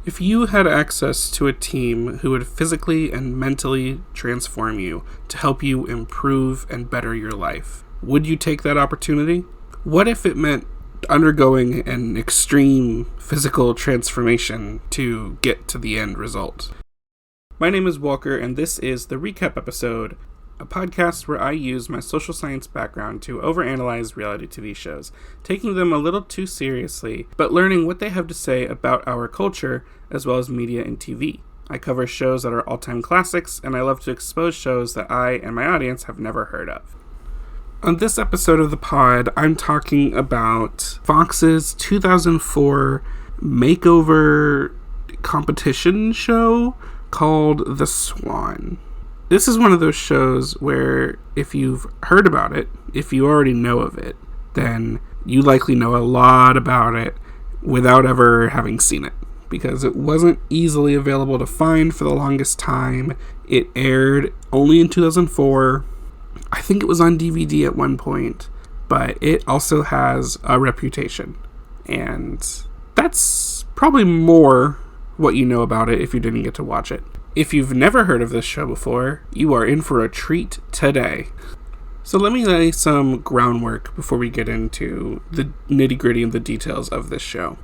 If you had access to a team who would physically and mentally transform you to help you improve and better your life, would you take that opportunity? What if it meant undergoing an extreme physical transformation to get to the end result? My name is Walker, and this is the Recap Episode, a podcast where I use my social science background to overanalyze reality TV shows, taking them a little too seriously, but learning what they have to say about our culture, as well as media and TV. I cover shows that are all-time classics, and I love to expose shows that I and my audience have never heard of. On this episode of the pod, I'm talking about Fox's 2004 makeover competition show called The Swan. This is one of those shows where if you've heard about it, if you already know of it, then you likely know a lot about it without ever having seen it, because it wasn't easily available to find for the longest time. It aired only in 2004. I think it was on DVD at one point, but it also has a reputation, and that's probably more what you know about it if you didn't get to watch it. If you've never heard of this show before, you are in for a treat today. So let me lay some groundwork before we get into the nitty-gritty and the details of this show.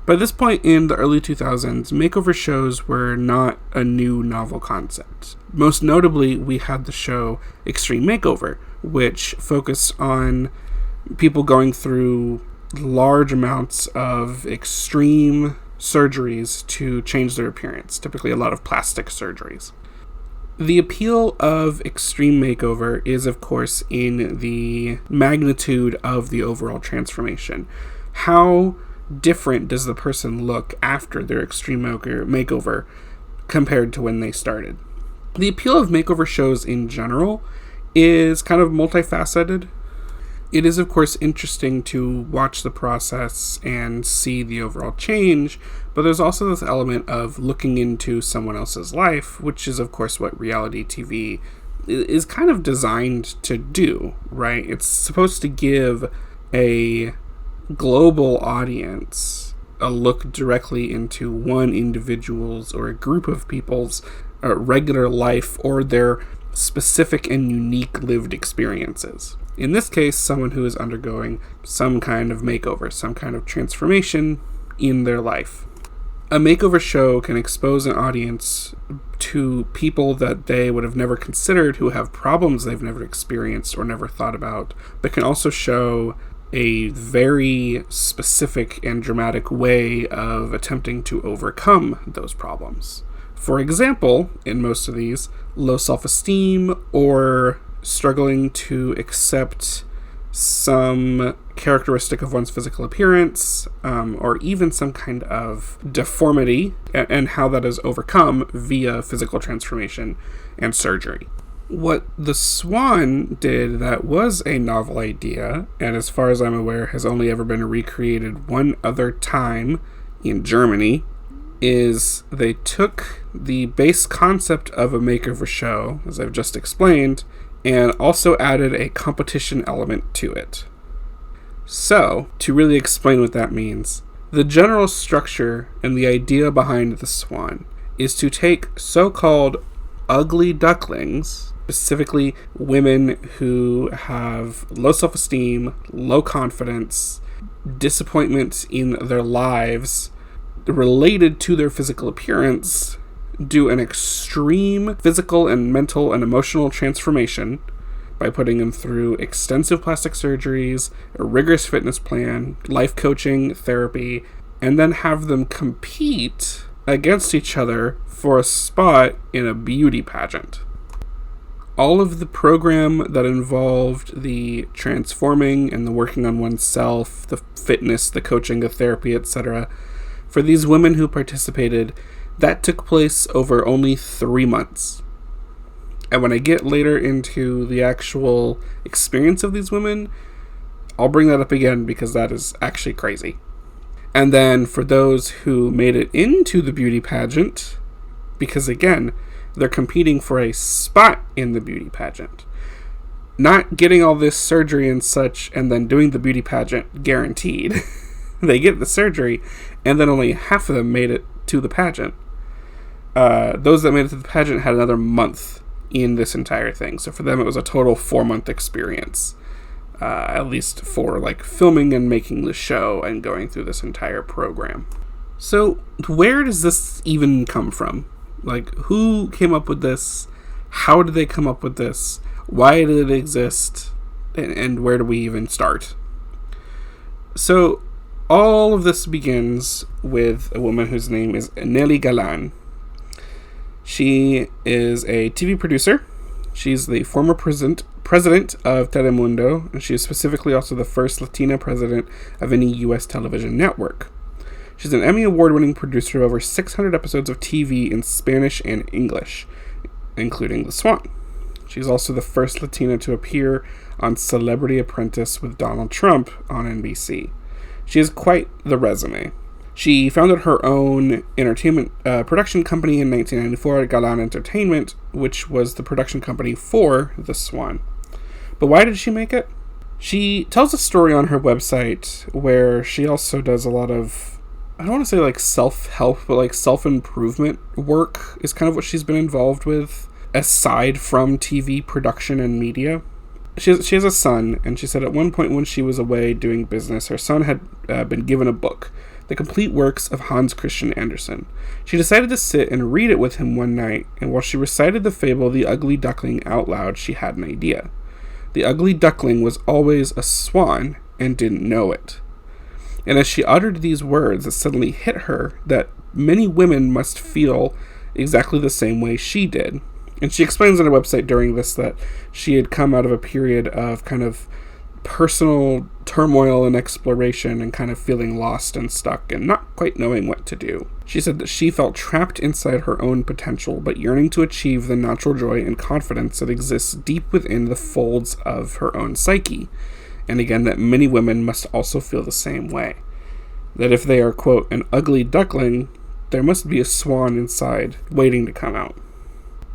By this point in the early 2000s, makeover shows were not a new novel concept. Most notably, we had the show Extreme Makeover, which focused on people going through large amounts of extreme surgeries to change their appearance, typically a lot of plastic surgeries. The appeal of Extreme Makeover is, of course, in the magnitude of the overall transformation. How different does the person look after their extreme makeover compared to when they started? The appeal of makeover shows in general is kind of multifaceted. It is, of course, interesting to watch the process and see the overall change, but there's also this element of looking into someone else's life, which is, of course, what reality TV is kind of designed to do, right? It's supposed to give a global audience a look directly into one individual's or a group of people's regular life or their specific and unique lived experiences. In this case, someone who is undergoing some kind of makeover, some kind of transformation in their life. A makeover show can expose an audience to people that they would have never considered, who have problems they've never experienced or never thought about, but can also show a very specific and dramatic way of attempting to overcome those problems. For example, in most of these, low self-esteem or struggling to accept some characteristic of one's physical appearance, or even some kind of deformity, and how that is overcome via physical transformation and surgery. What The Swan did that was a novel idea, and as far as I'm aware has only ever been recreated one other time in Germany, is they took the base concept of a makeover show, as I've just explained, and also added a competition element to it. So, to really explain what that means, the general structure and the idea behind The Swan is to take so-called ugly ducklings, specifically women who have low self-esteem, low confidence, disappointment in their lives related to their physical appearance, do an extreme physical and mental and emotional transformation by putting them through extensive plastic surgeries, a rigorous fitness plan, life coaching, therapy, and then have them compete against each other for a spot in a beauty pageant. All of the program that involved the transforming and the working on oneself, the fitness, the coaching, the therapy, etc., for these women who participated, that took place over only 3 months. And when I get later into the actual experience of these women, I'll bring that up again because that is actually crazy. And then for those who made it into the beauty pageant, because again, they're competing for a spot in the beauty pageant. Not getting all this surgery and such and then doing the beauty pageant guaranteed. They get the surgery, and then only half of them made it to the pageant. Those that made it to the pageant had another month in this entire thing. So for them, it was a total 4-month experience, at least for like filming and making the show and going through this entire program. So where does this even come from? Like, who came up with this? How did they come up with this? Why did it exist? And where do we even start? So all of this begins with a woman whose name is Nelly Galan. She is a TV producer. She's the former president of Telemundo, and she is specifically also the first Latina president of any U.S. television network. She's an Emmy Award-winning producer of over 600 episodes of TV in Spanish and English, including The Swan. She's also the first Latina to appear on Celebrity Apprentice with Donald Trump on NBC. She has quite the resume. She founded her own entertainment production company in 1994, Galan Entertainment, which was the production company for The Swan. But why did she make it? She tells a story on her website where she also does a lot of, I don't want to say like self-help, but like self-improvement work is kind of what she's been involved with, aside from TV production and media. She has a son, and she said at one point when she was away doing business, her son had been given a book, The Complete Works of Hans Christian Andersen. She decided to sit and read it with him one night, and while she recited the fable The Ugly Duckling out loud, she had an idea. The ugly duckling was always a swan and didn't know it. And as she uttered these words, it suddenly hit her that many women must feel exactly the same way she did. And she explains on her website during this that she had come out of a period of kind of personal turmoil and exploration and kind of feeling lost and stuck and not quite knowing what to do. She said that she felt trapped inside her own potential, but yearning to achieve the natural joy and confidence that exists deep within the folds of her own psyche. And again, that many women must also feel the same way. That if they are, quote, an ugly duckling, there must be a swan inside waiting to come out.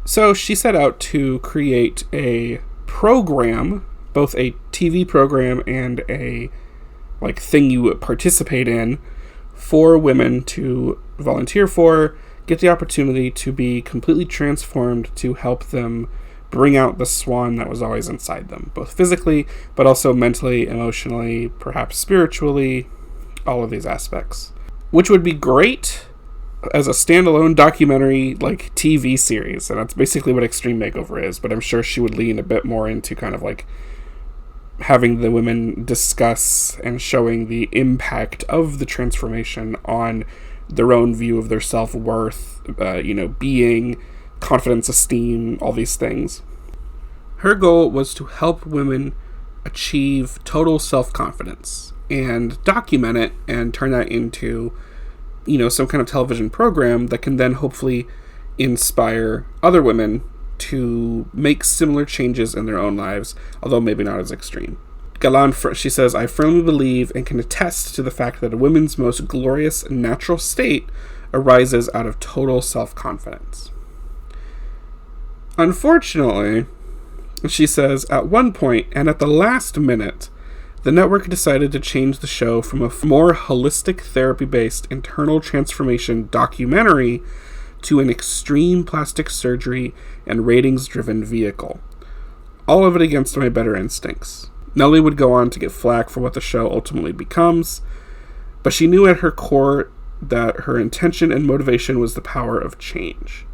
So she set out to create a program, both a TV program and a thing you participate in, for women to volunteer for, get the opportunity to be completely transformed to help them bring out the swan that was always inside them, both physically, but also mentally, emotionally, perhaps spiritually, all of these aspects. Which would be great as a standalone documentary, TV series, and that's basically what Extreme Makeover is, but I'm sure she would lean a bit more into kind of having the women discuss and showing the impact of the transformation on their own view of their self-worth, being, confidence, esteem, all these things. Her goal was to help women achieve total self-confidence and document it and turn that into some kind of television program that can then hopefully inspire other women to make similar changes in their own lives, although maybe not as extreme. Galan, she says, I firmly believe and can attest to the fact that a woman's most glorious natural state arises out of total self-confidence. Unfortunately, she says, at one point and at the last minute, the network decided to change the show from a more holistic therapy-based internal transformation documentary to an extreme plastic surgery and ratings-driven vehicle. All of it against my better instincts. Nelly would go on to get flack for what the show ultimately becomes, but she knew at her core that her intention and motivation was the power of change.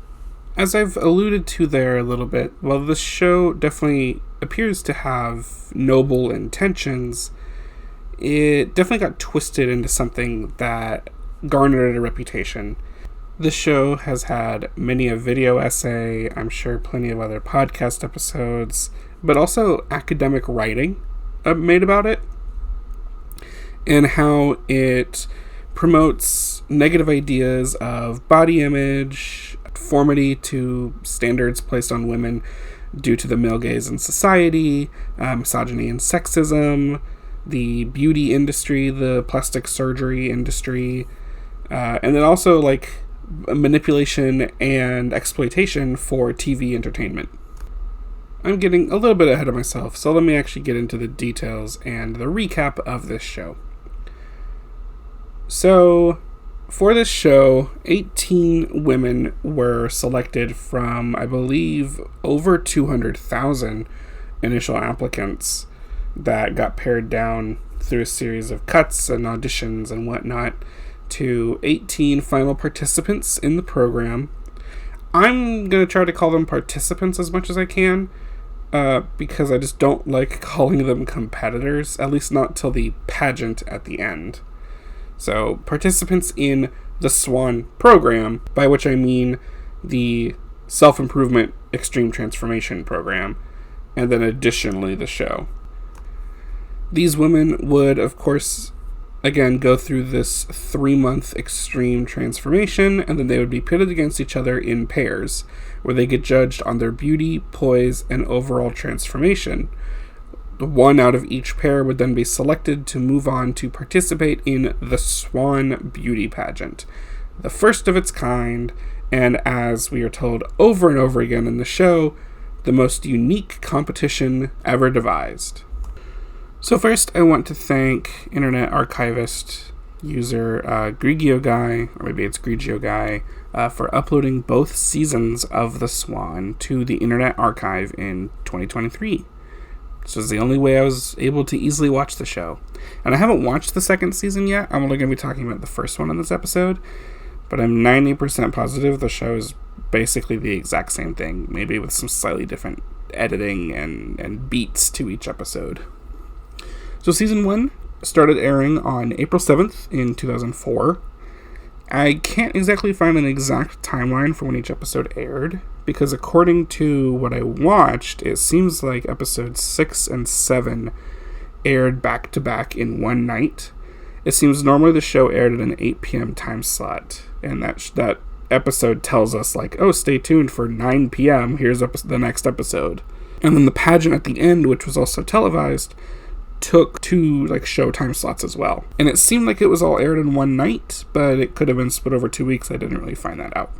As I've alluded to there a little bit, while the show definitely appears to have noble intentions, it definitely got twisted into something that garnered a reputation. The show has had many a video essay, I'm sure plenty of other podcast episodes, but also academic writing made about it, and how it promotes negative ideas of body image, conformity to standards placed on women due to the male gaze in society, misogyny and sexism, the beauty industry, the plastic surgery industry, and then also manipulation and exploitation for TV entertainment. I'm getting a little bit ahead of myself, so let me actually get into the details and the recap of this show. So, for this show, 18 women were selected from, I believe, over 200,000 initial applicants that got pared down through a series of cuts and auditions and whatnot to 18 final participants in the program. I'm going to try to call them participants as much as I can, because I just don't like calling them competitors, at least not till the pageant at the end. So, participants in the Swan program, by which I mean the self-improvement extreme transformation program, and then additionally the show. These women would, of course, again, go through this 3-month extreme transformation, and then they would be pitted against each other in pairs, where they get judged on their beauty, poise, and overall transformation. One out of each pair would then be selected to move on to participate in the Swan beauty pageant, the first of its kind, and as we are told over and over again in the show, the most unique competition ever devised. So first, I want to thank Internet Archivist user Grigio Guy, or maybe it's Grigio Guy, for uploading both seasons of The Swan to the Internet Archive in 2023. This was the only way I was able to easily watch the show. And I haven't watched the second season yet. I'm only going to be talking about the first one in this episode. But I'm 90% positive the show is basically the exact same thing, maybe with some slightly different editing and beats to each episode. So season 1 started airing on April 7th in 2004. I can't exactly find an exact timeline for when each episode aired, because according to what I watched, it seems like episodes 6 and 7 aired back-to-back in one night. It seems normally the show aired at an 8 p.m. time slot, and that episode tells us, like, oh, stay tuned for 9 p.m., here's the next episode. And then the pageant at the end, which was also televised, took 2 show time slots as well. And it seemed like it was all aired in one night, but it could have been split over 2 weeks. I didn't really find that out.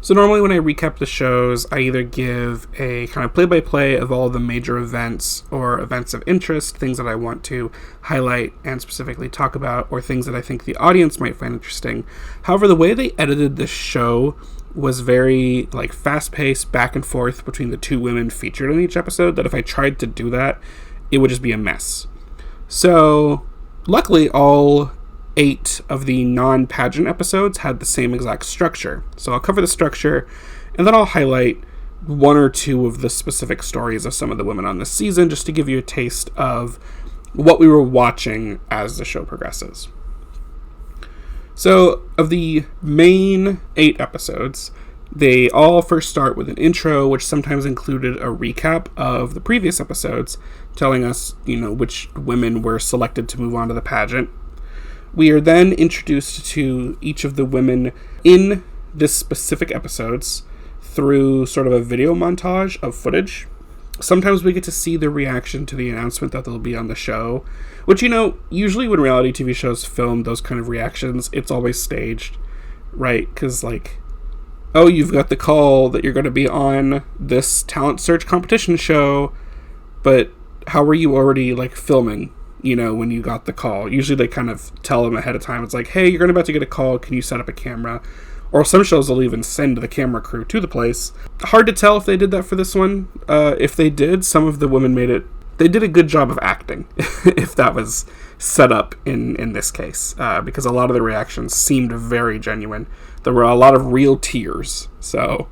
So normally when I recap the shows, I either give a kind of play-by-play of all the major events or events of interest, things that I want to highlight and specifically talk about, or things that I think the audience might find interesting. However, the way they edited this show was very fast-paced, back and forth between the 2 women featured in each episode, that if I tried to do that, it would just be a mess. So, luckily, all 8 of the non-pageant episodes had the same exact structure. So I'll cover the structure, and then I'll highlight 1 or 2 of the specific stories of some of the women on this season, just to give you a taste of what we were watching as the show progresses. So, of the main 8 episodes, they all first start with an intro, which sometimes included a recap of the previous episodes, telling us, which women were selected to move on to the pageant. We are then introduced to each of the women in this specific episodes through sort of a video montage of footage. Sometimes we get to see their reaction to the announcement that they'll be on the show, which, usually when reality TV shows film those kind of reactions, it's always staged, right? Because, oh, you've got the call that you're going to be on this talent search competition show, but how were you already, filming, when you got the call? Usually they kind of tell them ahead of time. It's like, hey, you're about to get a call. Can you set up a camera? Or some shows will even send the camera crew to the place. Hard to tell if they did that for this one. If they did, some of the women they did a good job of acting, if that was set up in this case, because a lot of the reactions seemed very genuine. There were a lot of real tears, so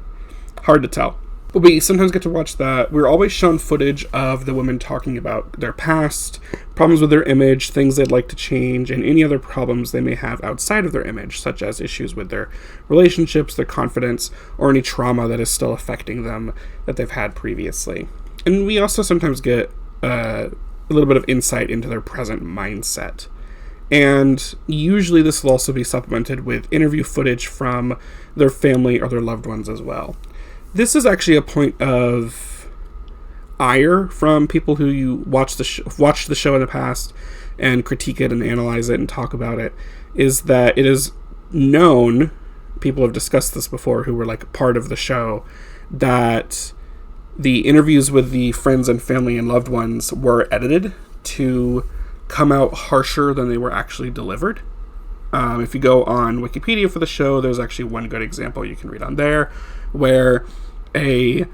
hard to tell. But we sometimes get to watch that. We're always shown footage of the women talking about their past, problems with their image, things they'd like to change, and any other problems they may have outside of their image, such as issues with their relationships, their confidence, or any trauma that is still affecting them that they've had previously. And we also sometimes get a little bit of insight into their present mindset. And usually this will also be supplemented with interview footage from their family or their loved ones as well. This is actually a point of ire from people who watched the show in the past and critique it and analyze it and talk about it, is that it is known, people have discussed this before who were part of the show, that the interviews with the friends and family and loved ones were edited to come out harsher than they were actually delivered. If you go on Wikipedia for the show, there's actually one good example you can read on there, where a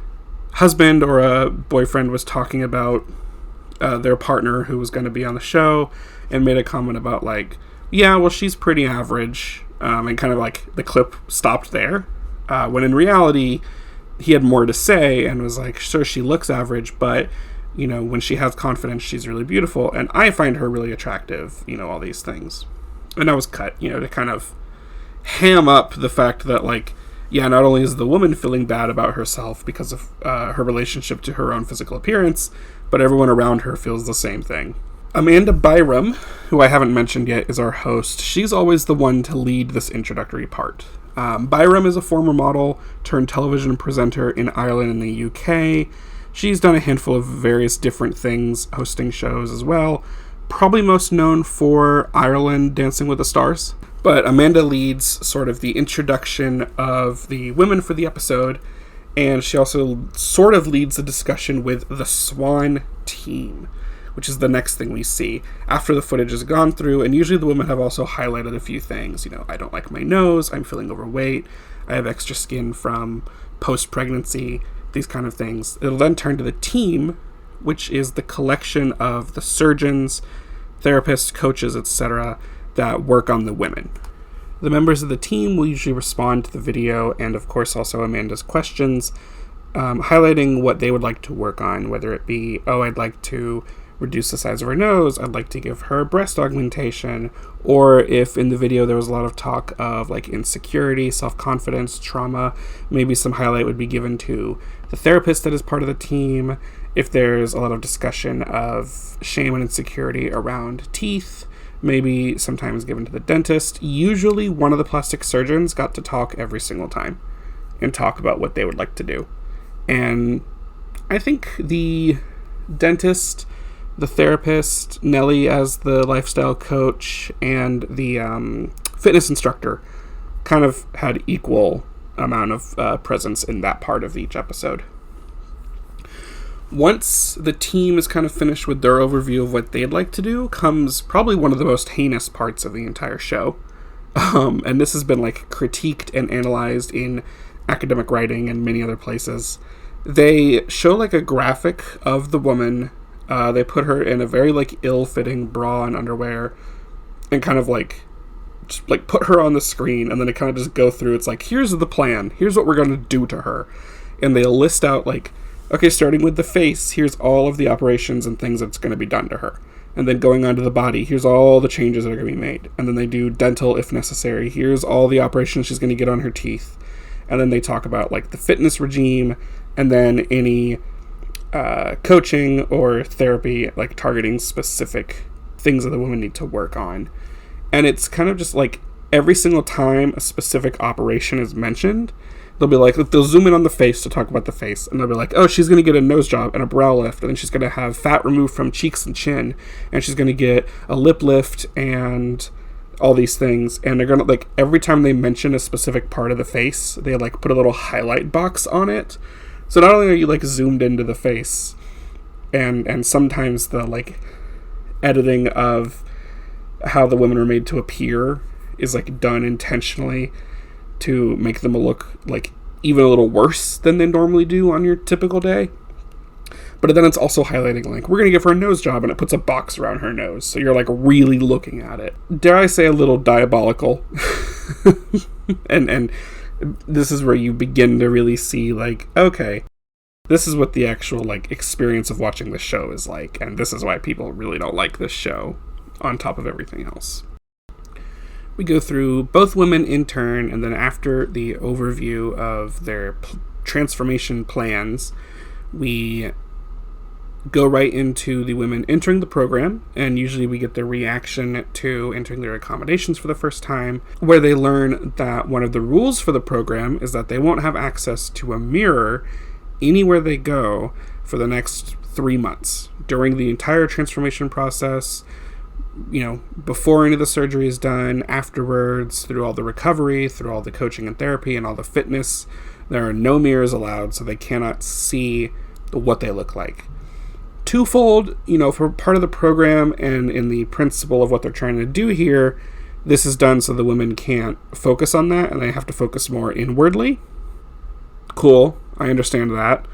husband or a boyfriend was talking about their partner who was going to be on the show, and made a comment about like, yeah, well, she's pretty average, and kind of like the clip stopped there, when in reality he had more to say and was like, sure, she looks average, but you know, when she has confidence, she's really beautiful, and I find her really attractive, you know, all these things. And that was cut, you know, to kind of ham up the fact that, like, yeah, not only is the woman feeling bad about herself because of her relationship to her own physical appearance, but everyone around her feels the same thing. Amanda Byram, who I haven't mentioned yet, is our host. She's always the one to lead this introductory part. Byram is a former model turned television presenter in Ireland and the UK. She's done a handful of various different things, hosting shows as well. Probably most known for Ireland Dancing with the Stars. But Amanda leads sort of the introduction of the women for the episode, and she also sort of leads the discussion with the Swan team, which is the next thing we see after the footage has gone through. And usually the women have also highlighted a few things. You know, I don't like my nose, I'm feeling overweight, I have extra skin from post-pregnancy, these kind of things. It'll then turn to the team, which is the collection of the surgeons, therapists, coaches, etc., that work on the women. The members of the team will usually respond to the video and, of course, also Amanda's questions, highlighting what they would like to work on, whether it be, oh, I'd like to reduce the size of her nose, I'd like to give her breast augmentation, or if in the video there was a lot of talk of like insecurity, self-confidence, trauma, maybe some highlight would be given to the therapist that is part of the team. If there's a lot of discussion of shame and insecurity around teeth, maybe sometimes given to the dentist. Usually one of the plastic surgeons got to talk every single time and talk about what they would like to do. And I think the dentist, the therapist, Nellie as the lifestyle coach, and the fitness instructor kind of had equal amount of presence in that part of each episode. Once the team is kind of finished with their overview of what they'd like to do, comes probably one of the most heinous parts of the entire show. And this has been like critiqued and analyzed in academic writing and many other places. They show like a graphic of the woman. They put her in a very like ill-fitting bra and underwear, and kind of like just like put her on the screen, and then they kind of just go through. It's like, here's the plan. Here's what we're going to do to her. And they list out like, okay, starting with the face, here's all of the operations and things that's going to be done to her. And then going on to the body, here's all the changes that are going to be made. And then they do dental if necessary. Here's all the operations she's going to get on her teeth. And then they talk about like the fitness regime, and then any coaching or therapy, like targeting specific things that the women need to work on. And it's kind of just like every single time a specific operation is mentioned, they'll be like, they'll zoom in on the face to talk about the face, and they'll be like, oh, she's going to get a nose job and a brow lift, and then she's going to have fat removed from cheeks and chin, and she's going to get a lip lift and all these things. And they're going to, like, every time they mention a specific part of the face, they like put a little highlight box on it. So not only are you like zoomed into the face, and sometimes the like editing of how the women are made to appear is like done intentionally to make them look like even a little worse than they normally do on your typical day. But then it's also highlighting like, we're going to give her a nose job, and it puts a box around her nose, so you're like really looking at it. Dare I say a little diabolical. and this is where you begin to really see like, okay, this is what the actual like experience of watching this show is like, and this is why people really don't like this show on top of everything else. We go through both women in turn, and then after the overview of their transformation plans, we go right into the women entering the program, and usually we get their reaction to entering their accommodations for the first time, where they learn that one of the rules for the program is that they won't have access to a mirror anywhere they go for the next 3 months. During the entire transformation process, you know, before any of the surgery is done, afterwards, through all the recovery, through all the coaching and therapy and all the fitness, there are no mirrors allowed, so they cannot see what they look like. Twofold, you know, for part of the program and in the principle of what they're trying to do here, This is done so the women can't focus on that and they have to focus more inwardly. Cool, I understand that.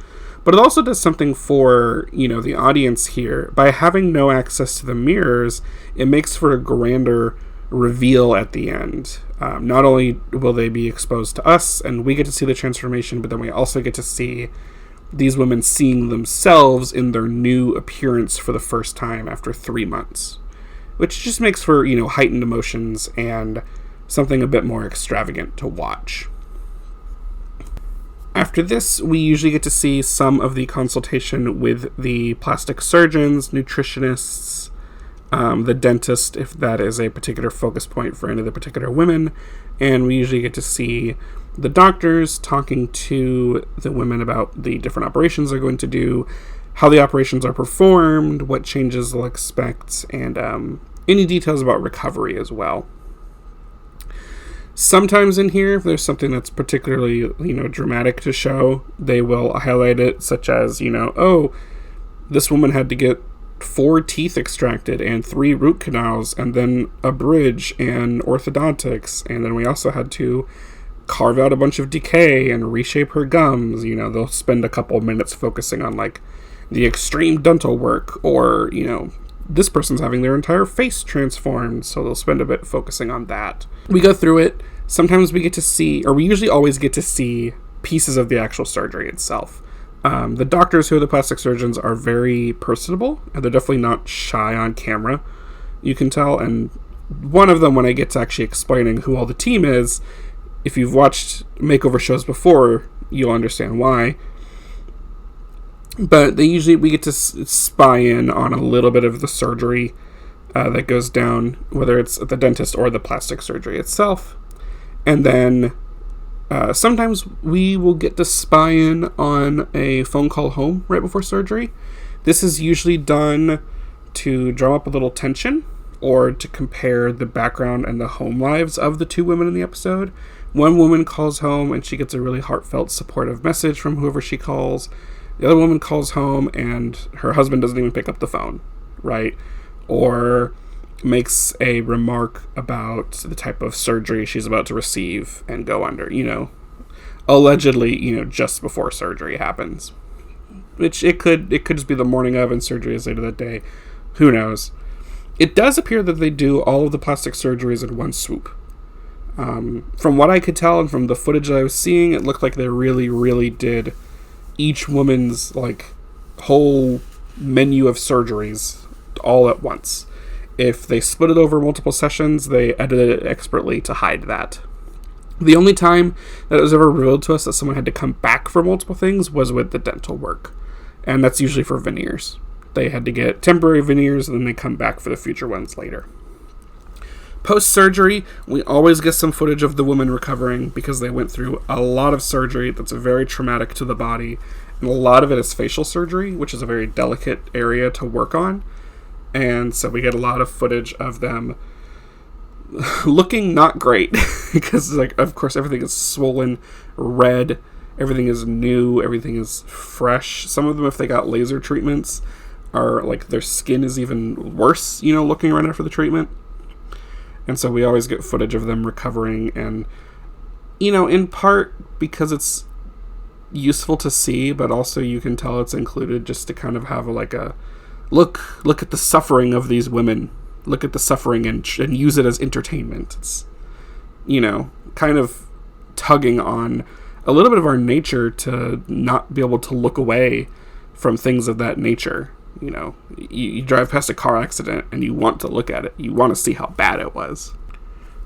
But it also does something for, the audience here. By having no access to the mirrors, it makes for a grander reveal at the end. Not only will they be exposed to us and we get to see the transformation, but then we also get to see these women seeing themselves in their new appearance for the first time after 3 months, which just makes for, heightened emotions and something a bit more extravagant to watch. After this, we usually get to see some of the consultation with the plastic surgeons, nutritionists, the dentist, if that is a particular focus point for any of the particular women, and we usually get to see the doctors talking to the women about the different operations they're going to do, how the operations are performed, what changes they'll expect, and any details about recovery as well. Sometimes in here, if there's something that's particularly, dramatic to show, they will highlight it, such as, this woman had to get 4 teeth extracted and 3 root canals and then a bridge and orthodontics, and then we also had to carve out a bunch of decay and reshape her gums. They'll spend a couple of minutes focusing on the extreme dental work, or this person's having their entire face transformed, so they'll spend a bit focusing on that. We go through it. Sometimes we get to see, or we usually always get to see, pieces of the actual surgery itself. The doctors who are the plastic surgeons are very personable, and they're definitely not shy on camera, you can tell. And one of them, when I get to actually explaining who all the team is, if you've watched makeover shows before, you'll understand why. But we get to spy in on a little bit of the surgery that goes down, whether it's at the dentist or the plastic surgery itself. And then sometimes we will get to spy in on a phone call home right before surgery. This is usually done to draw up a little tension or to compare the background and the home lives of the 2 women in the episode. One woman calls home and she gets a really heartfelt, supportive message from whoever she calls. The other woman calls home and her husband doesn't even pick up the phone, right? Or makes a remark about the type of surgery she's about to receive and go under, allegedly, just before surgery happens. Which it could just be the morning of and surgery is later that day. Who knows? It does appear that they do all of the plastic surgeries in one swoop. From what I could tell and from the footage that I was seeing, it looked like they really, really did each woman's whole menu of surgeries all at once. If they split it over multiple sessions, they edited it expertly to hide that. The only time that it was ever revealed to us that someone had to come back for multiple things was with the dental work. And that's usually for veneers. They had to get temporary veneers and then they come back for the future ones later. Post-surgery, we always get some footage of the woman recovering because they went through a lot of surgery that's very traumatic to the body. And a lot of it is facial surgery, which is a very delicate area to work on. And so we get a lot of footage of them looking not great because, of course, everything is swollen, red, everything is new, everything is fresh. Some of them, if they got laser treatments, are their skin is even worse, looking right after the treatment. And so we always get footage of them recovering, and, in part because it's useful to see, but also you can tell it's included just to kind of have a look at the suffering of these women. Look at the suffering and use it as entertainment. It's, kind of tugging on a little bit of our nature to not be able to look away from things of that nature. You drive past a car accident and you want to look at it. You want to see how bad it was.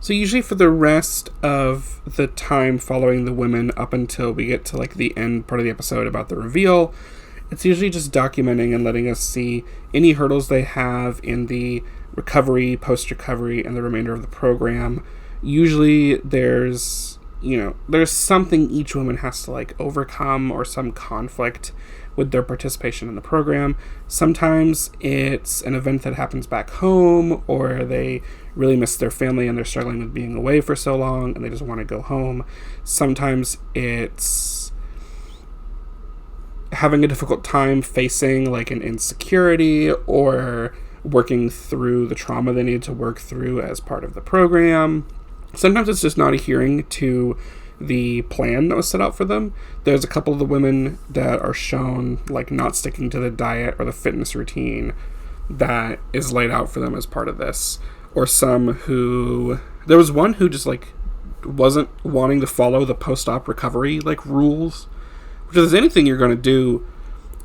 So usually for the rest of the time following the women up until we get to the end part of the episode about the reveal, it's usually just documenting and letting us see any hurdles they have in the recovery, post-recovery, and the remainder of the program. Usually there's something each woman has to overcome or some conflict with their participation in the program. Sometimes it's an event that happens back home, or they really miss their family and they're struggling with being away for so long and they just want to go home. Sometimes it's having a difficult time facing an insecurity or working through the trauma they need to work through as part of the program. Sometimes it's just not adhering to the plan that was set out for them. There's a couple of the women that are shown like not sticking to the diet or the fitness routine that is laid out for them as part of this. Or some who... There was one who just like wasn't wanting to follow the post-op recovery like rules. Which, if there's anything you're going to do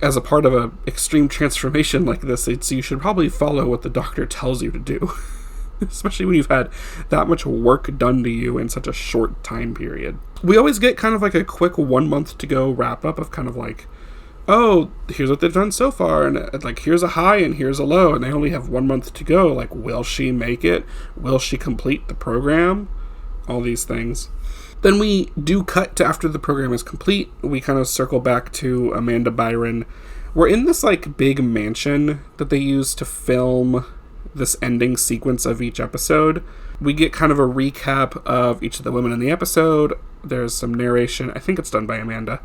as a part of a extreme transformation like this, you should probably follow what the doctor tells you to do. Especially when you've had that much work done to you in such a short time period. We always get kind of like a quick 1 month to go wrap up of kind of like, oh, here's what they've done so far, and like here's a high and here's a low, and they only have 1 month to go. Like, will she make it? Will she complete the program? All these things. Then we do cut to after the program is complete. We kind of circle back to Amanda Byron. We're in this like big mansion that they use to film this ending sequence of each episode. We get kind of a recap of each of the women in the episode. There's some narration, I think it's done by Amanda,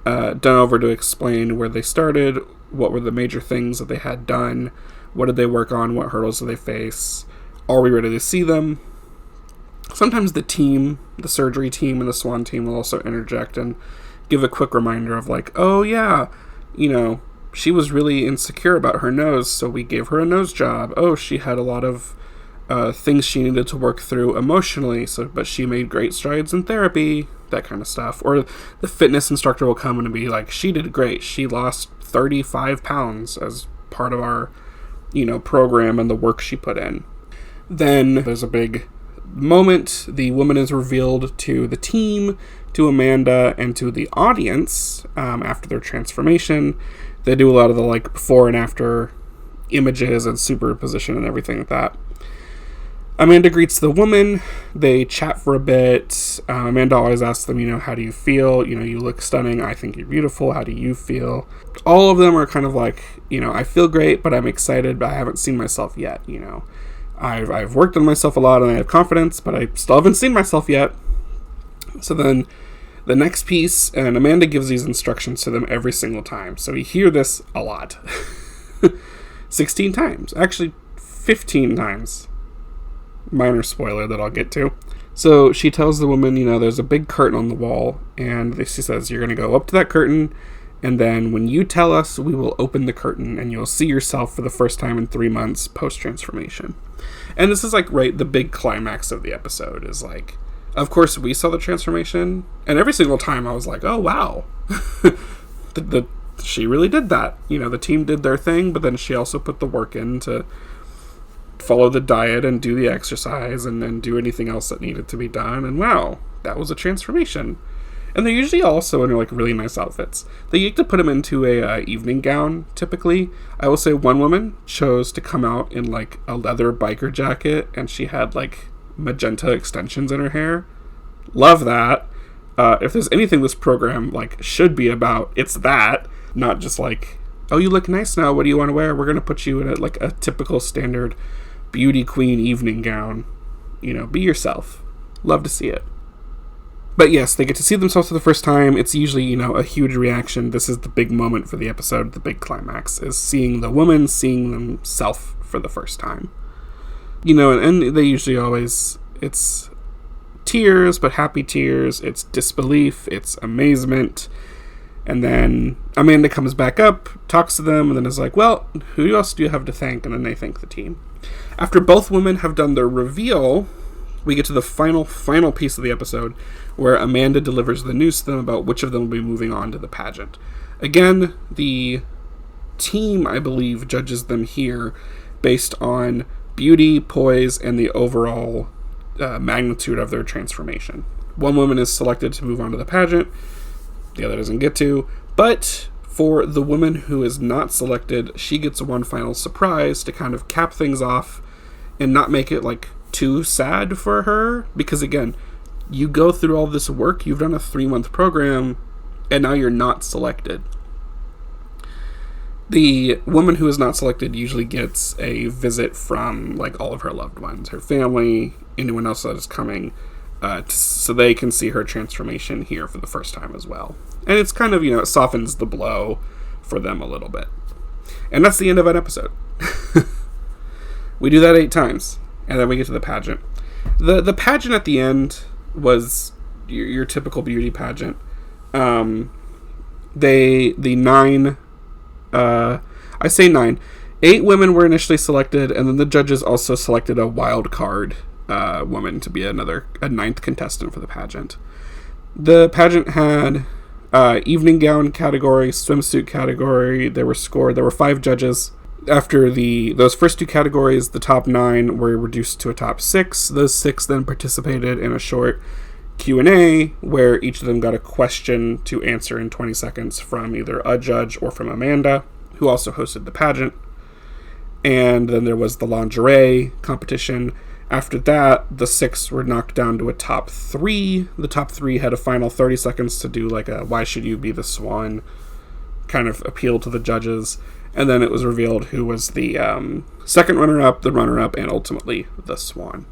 done over to explain where they started, what were the major things that they had done, what did they work on, what hurdles did they face, are we ready to see them? Sometimes the team, the surgery team and the Swan team will also interject and give a quick reminder of like, oh yeah, you know, she was really insecure about her nose, so we gave her a nose job. Oh, she had a lot of things she needed to work through emotionally, but she made great strides in therapy, that kind of stuff. Or the fitness instructor will come in and be like, she did great. She lost 35 pounds as part of our, program and the work she put in. Then there's a big moment. The woman is revealed to the team, to Amanda, and to the audience after their transformation. They do a lot of the like before and after images and superposition and everything like that. Amanda greets the woman. They chat for a bit. Amanda always asks them, how do you feel? You look stunning. I think you're beautiful. How do you feel? All of them are kind of like, I feel great, but I'm excited, but I haven't seen myself yet. I've worked on myself a lot and I have confidence, but I still haven't seen myself yet. So then the next piece, and Amanda gives these instructions to them every single time. So we hear this a lot. 16 times. Actually, 15 times. Minor spoiler that I'll get to. So she tells the woman, there's a big curtain on the wall, and she says, you're going to go up to that curtain, and then when you tell us, we will open the curtain, and you'll see yourself for the first time in 3 months post-transformation. And this is like, right, the big climax of the episode is like, of course, we saw the transformation, and every single time I was like, oh, wow. She really did that. The team did their thing, but then she also put the work in to follow the diet and do the exercise and then do anything else that needed to be done. And wow, that was a transformation. And they're usually also in like really nice outfits. They get to put them into a evening gown, typically. I will say one woman chose to come out in like a leather biker jacket, and she had like magenta extensions in her hair. Love that. If there's anything this program like should be about, it's that. Not just like, oh, you look nice now, what do you want to wear? We're going to put you in a typical standard beauty queen evening gown. Be yourself. Love to see it. But yes, they get to see themselves for the first time. It's usually, a huge reaction. This is the big moment for the episode. The big climax is seeing the woman seeing themselves for the first time. And they usually always, it's tears, but happy tears. It's disbelief. It's amazement. And then Amanda comes back up, talks to them, and then is like, well, who else do you have to thank? And then they thank the team. After both women have done their reveal, we get to the final piece of the episode where Amanda delivers the news to them about which of them will be moving on to the pageant. Again, the team, I believe, judges them here based on beauty, poise, and the overall magnitude of their transformation. One woman is selected to move on to the pageant. The other doesn't get to. But for the woman who is not selected, she gets one final surprise to kind of cap things off and not make it like too sad for her. Because again, you go through all this work, you've done a 3-month program, and now you're not selected. The woman who is not selected usually gets a visit from like all of her loved ones, her family, anyone else that is coming, so they can see her transformation here for the first time as well. And it's kind of, it softens the blow for them a little bit. And that's the end of an episode. We do that 8 times, and then we get to the pageant. The pageant at the end was your typical beauty pageant. The 9, I say 9, 8 women were initially selected, and then the judges also selected a wild card woman to be a 9th contestant for the pageant. The pageant had evening gown category, swimsuit category. There were 5 judges. After those first 2 categories, the top 9 were reduced to a top 6. Those 6 then participated in a short Q&A where each of them got a question to answer in 20 seconds from either a judge or from Amanda, who also hosted the pageant. And then there was the lingerie competition. After that, the 6 were knocked down to a top 3. The top 3 had a final 30 seconds to do like a "why should you be the Swan" kind of appeal to the judges. And then it was revealed who was the second runner-up, the runner-up, and ultimately the Swan.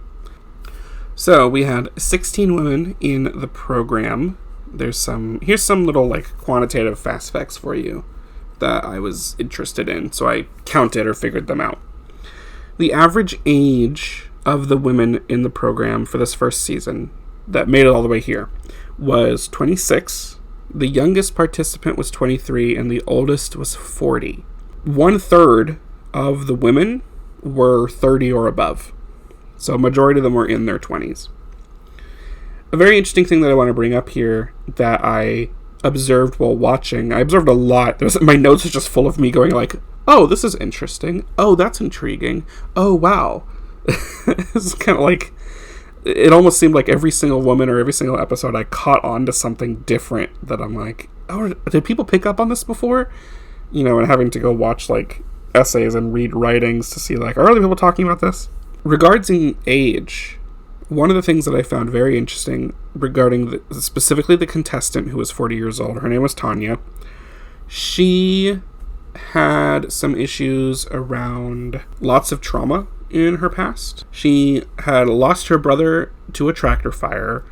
So we had 16 women in the program. Here's some little like quantitative fast facts for you that I was interested in, so I counted or figured them out. The average age of the women in the program for this first season that made it all the way here was 26. The youngest participant was 23, and the oldest was 40. 1/3 of the women were 30 or above. So a majority of them were in their 20s. A very interesting thing that I want to bring up here that I observed while watching. I observed a lot. My notes are just full of me going like, oh, this is interesting. Oh, that's intriguing. Oh, wow. It's kind of like, it almost seemed like every single woman or every single episode I caught on to something different that I'm like, oh, did people pick up on this before? You know, and having to go watch like essays and read writings to see like, are other people talking about this? Regarding age, one of the things that I found very interesting regarding specifically the contestant who was 40 years old, her name was Tanya. She had some issues around lots of trauma in her past. She had lost her brother to a tractor fire.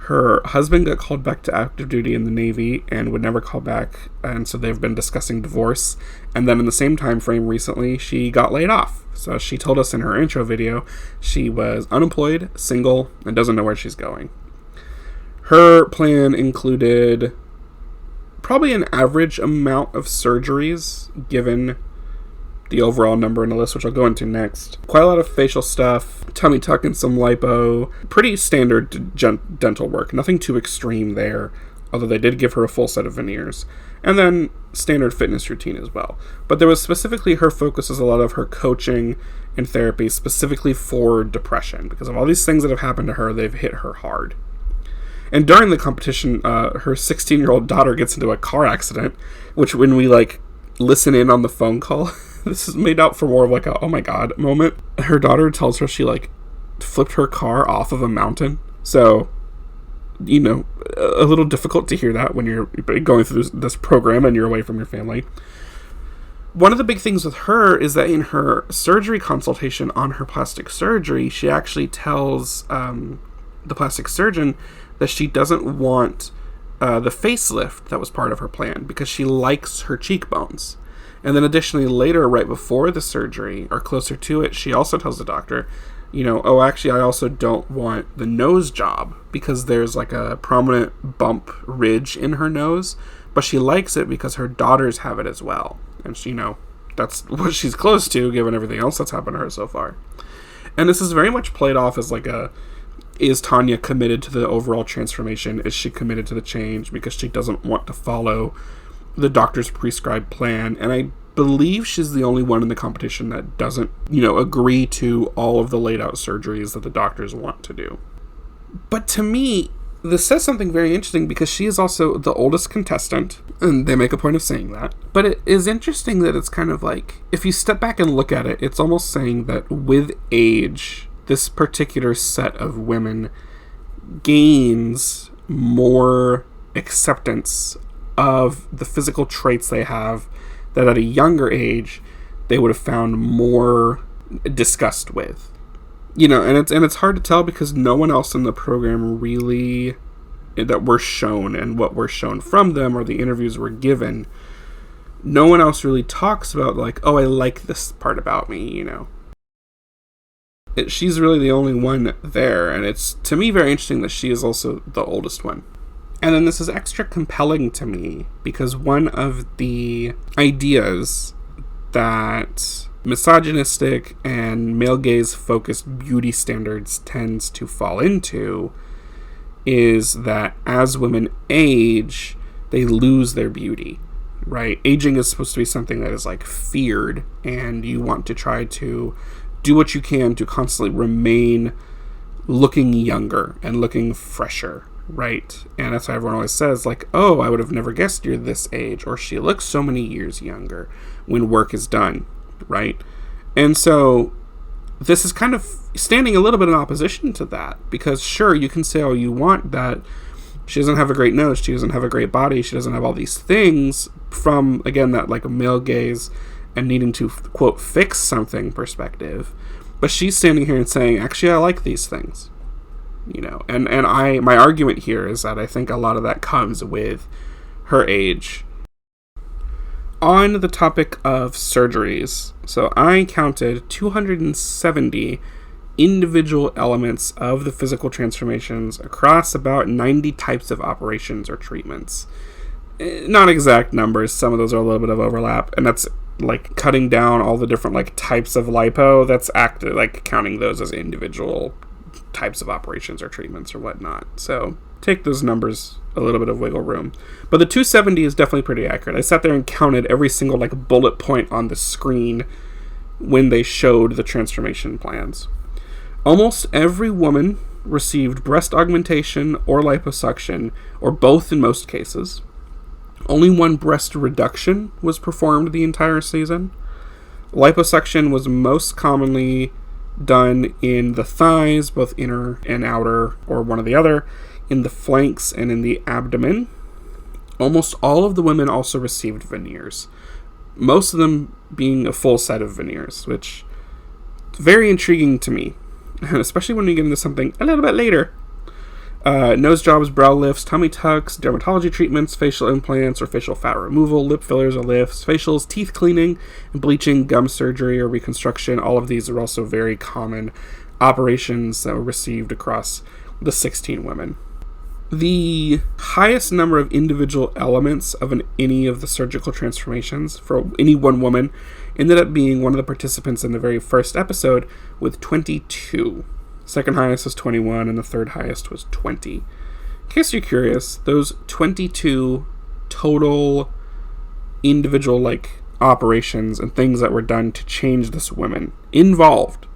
Her husband got called back to active duty in the Navy and would never call back, and so they've been discussing divorce. And then in the same time frame recently, she got laid off. So she told us in her intro video she was unemployed, single, and doesn't know where she's going. Her plan included probably an average amount of surgeries given the overall number in the list, which I'll go into next. Quite a lot of facial stuff, tummy tuck and some lipo. Pretty standard dental work. Nothing too extreme there, although they did give her a full set of veneers. And then standard fitness routine as well. But there was specifically her focus is a lot of her coaching and therapy specifically for depression. Because of all these things that have happened to her, they've hit her hard. And during the competition, her 16-year-old daughter gets into a car accident, which when we like listen in on the phone call, this is made out for more of like a oh my god moment. Her daughter tells her she like flipped her car off of a mountain. So, you know, a little difficult to hear that when you're going through this program and you're away from your family. One of the big things with her is that in her surgery consultation on her plastic surgery, she actually tells the plastic surgeon that she doesn't want the facelift that was part of her plan because she likes her cheekbones. And then additionally later, right before the surgery, or closer to it, she also tells the doctor, you know, oh, actually, I also don't want the nose job because there's like a prominent bump ridge in her nose, but she likes it because her daughters have it as well. And she, you know, that's what she's close to given everything else that's happened to her so far. And this is very much played off as like is Tanya committed to the overall transformation? Is she committed to the change because she doesn't want to follow the doctor's prescribed plan? And I believe she's the only one in the competition that doesn't, you know, agree to all of the laid out surgeries that the doctors want to do. But to me, this says something very interesting because she is also the oldest contestant, and they make a point of saying that. But it is interesting that it's kind of like, if you step back and look at it, it's almost saying that with age, this particular set of women gains more acceptance of the physical traits they have that at a younger age they would have found more disgust with. You know, and it's hard to tell because no one else in the program really that we're shown and what we're shown from them or the interviews we're given, no one else really talks about like, oh, I like this part about me, you know. she's really the only one there, and it's, to me, very interesting that she is also the oldest one. And then this is extra compelling to me because one of the ideas that misogynistic and male gaze focused beauty standards tends to fall into is that as women age, they lose their beauty, right? Aging is supposed to be something that is like feared, and you want to try to do what you can to constantly remain looking younger and looking fresher, right? And that's why everyone always says, like, oh, I would have never guessed you're this age, or she looks so many years younger when work is done, right? And so this is kind of standing a little bit in opposition to that, because sure, you can say all you want that she doesn't have a great nose, she doesn't have a great body, she doesn't have all these things from, again, that like a male gaze and needing to, quote, fix something perspective. But she's standing here and saying, actually, I like these things, you know. And my argument here is that I think a lot of that comes with her age. On the topic of surgeries, so I counted 270 individual elements of the physical transformations across about 90 types of operations or treatments. Not exact numbers, some of those are a little bit of overlap, and that's like cutting down all the different like types of lipo, that's like counting those as individual types of operations or treatments or whatnot. So take those numbers a little bit of wiggle room. But the 270 is definitely pretty accurate. I sat there and counted every single like bullet point on the screen when they showed the transformation plans. Almost every woman received breast augmentation or liposuction, or both in most cases. Only one breast reduction was performed the entire season. Liposuction was most commonly done in the thighs, both inner and outer, or one or the other, in the flanks and in the abdomen. Almost all of the women also received veneers, most of them being a full set of veneers, which is very intriguing to me, especially when we get into something a little bit later. Nose jobs, brow lifts, tummy tucks, dermatology treatments, facial implants or facial fat removal, lip fillers or lifts, facials, teeth cleaning, bleaching, gum surgery or reconstruction. All of these are also very common operations that were received across the 16 women. The highest number of individual elements of any of the surgical transformations for any one woman ended up being one of the participants in the very first episode with 22. Second highest was 21, and the third highest was 20. In case you're curious, those 22 total individual like operations and things that were done to change this woman involved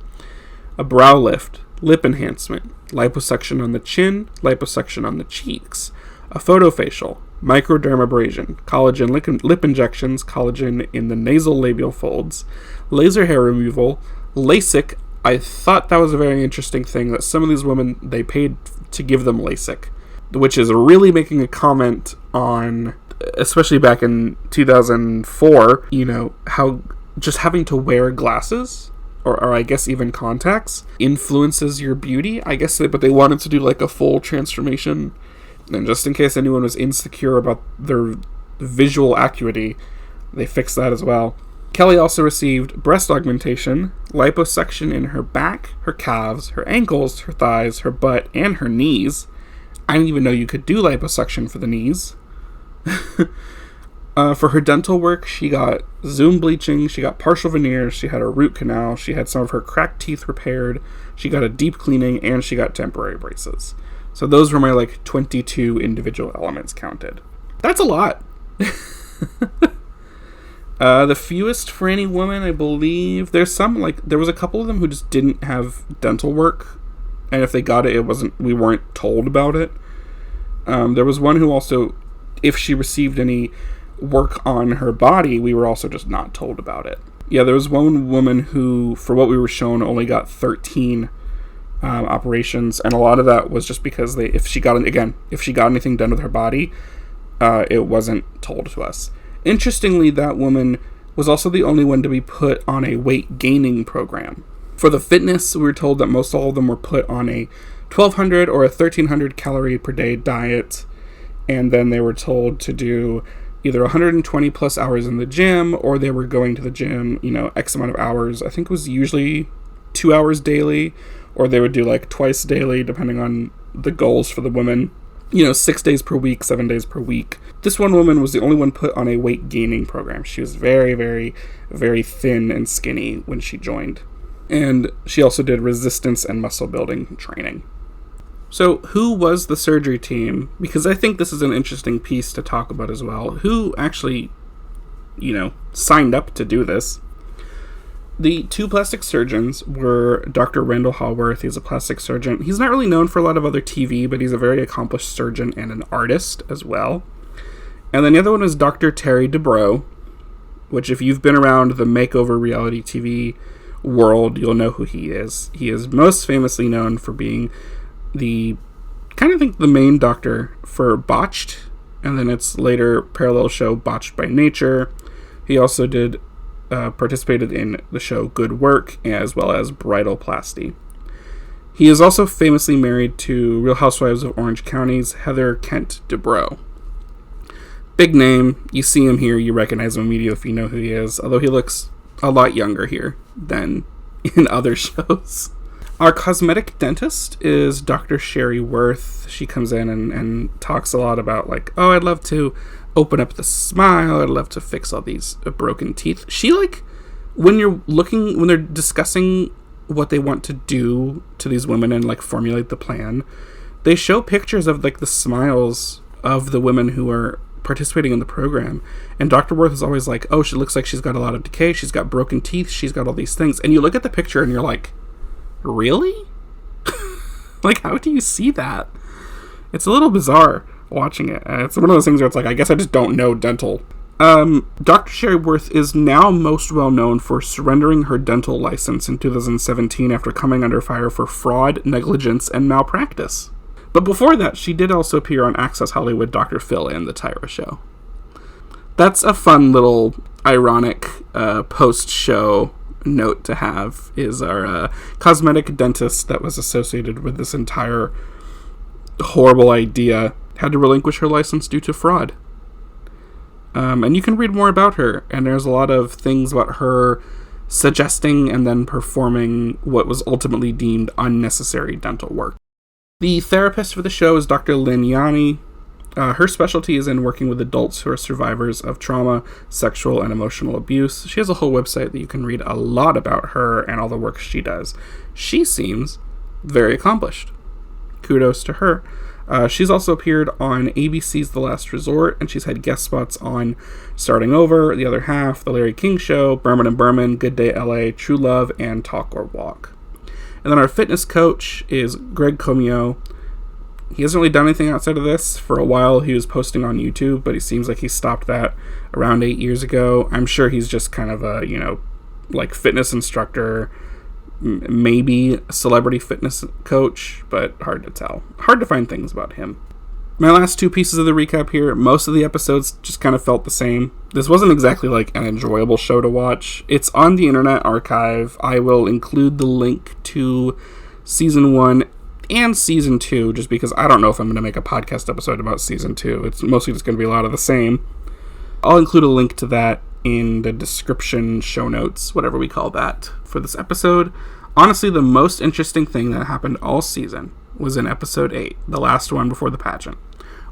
a brow lift, lip enhancement, liposuction on the chin, liposuction on the cheeks, a photofacial, microdermabrasion, collagen lip injections, collagen in the nasal labial folds, laser hair removal, LASIK. I thought that was a very interesting thing that some of these women, they paid to give them LASIK, which is really making a comment on, especially back in 2004, you know, how just having to wear glasses, or I guess even contacts, influences your beauty, I guess, but they wanted to do like a full transformation, and just in case anyone was insecure about their visual acuity, they fixed that as well. Kelly also received breast augmentation, liposuction in her back, her calves, her ankles, her thighs, her butt, and her knees. I didn't even know you could do liposuction for the knees. For her dental work, she got Zoom bleaching, she got partial veneers, she had a root canal, she had some of her cracked teeth repaired, she got a deep cleaning, and she got temporary braces. So those were my, 22 individual elements counted. That's a lot. The fewest for any woman, I believe. There's some, there was a couple of them who just didn't have dental work, and if they got it, we weren't told about it. There was one who also, if she received any work on her body, we were also just not told about it. Yeah, there was one woman who, for what we were shown, only got 13 operations, and a lot of that was just because if she got anything done with her body, it wasn't told to us. Interestingly, that woman was also the only one to be put on a weight gaining program. For the fitness, we were told that most all of them were put on a 1,200 or a 1,300 calorie per day diet, and then they were told to do either 120 plus hours in the gym, or they were going to the gym, X amount of hours. I think it was usually 2 hours daily, or they would do like twice daily, depending on the goals for the women. 6 days per week, 7 days per week. This one woman was the only one put on a weight gaining program. She was very, very, very thin and skinny when she joined. And she also did resistance and muscle building training. So who was the surgery team? Because I think this is an interesting piece to talk about as well. Who actually, signed up to do this? The two plastic surgeons were Dr. Randall Haworth. He's a plastic surgeon. He's not really known for a lot of other TV, but he's a very accomplished surgeon and an artist as well. And then the other one is Dr. Terry Dubrow, which if you've been around the makeover reality TV world, you'll know who he is. He is most famously known for being the main doctor for Botched, and then its later parallel show Botched by Nature. He also participated in the show Good Work, as well as Bridalplasty. He is also famously married to Real Housewives of Orange County's Heather Kent Dubrow. Big name. You see him here, you recognize him immediately if you know who he is, although he looks a lot younger here than in other shows. Our cosmetic dentist is Dr. Sherry Worth. She comes in and talks a lot about I'd love to open up the smile. I'd love to fix all these broken teeth. She when they're discussing what they want to do to these women and formulate the plan, they show pictures of the smiles of the women who are participating in the program. And Dr. Worth is always oh, she looks like she's got a lot of decay. She's got broken teeth. She's got all these things. And you look at the picture and you're like, really? How do you see that? It's a little bizarre watching it. It's one of those things where it's I guess I just don't know dental. Dr. Sherry Worth is now most well known for surrendering her dental license in 2017 after coming under fire for fraud, negligence, and malpractice. But before that, she did also appear on Access Hollywood Dr. Phil and The Tyra Show. That's a fun little ironic post-show note to have, is our cosmetic dentist that was associated with this entire horrible idea had to relinquish her license due to fraud. And you can read more about her, and there's a lot of things about her suggesting and then performing what was ultimately deemed unnecessary dental work. The therapist for the show is Dr. Lynn Yanni. Her specialty is in working with adults who are survivors of trauma, sexual, and emotional abuse. She has a whole website that you can read a lot about her and all the work she does. She seems very accomplished. Kudos to her. She's also appeared on ABC's The Last Resort, and she's had guest spots on Starting Over, The Other Half, The Larry King Show, Berman and Berman, Good Day LA, True Love, and Talk or Walk. And then our fitness coach is Greg Comio. He hasn't really done anything outside of this. For a while, he was posting on YouTube, but he seems like he stopped that around 8 years ago. I'm sure he's just kind of a, fitness instructor, maybe a celebrity fitness coach, but hard to tell. Hard to find things about him. My last two pieces of the recap here, most of the episodes just kind of felt the same. This wasn't exactly an enjoyable show to watch. It's on the Internet Archive. I will include the link to Season 1 and Season 2, just because I don't know if I'm going to make a podcast episode about Season 2. It's mostly just going to be a lot of the same. I'll include a link to that in the description, show notes, whatever we call that, for this episode. Honestly, the most interesting thing that happened all season was in episode 8, the last one before the pageant.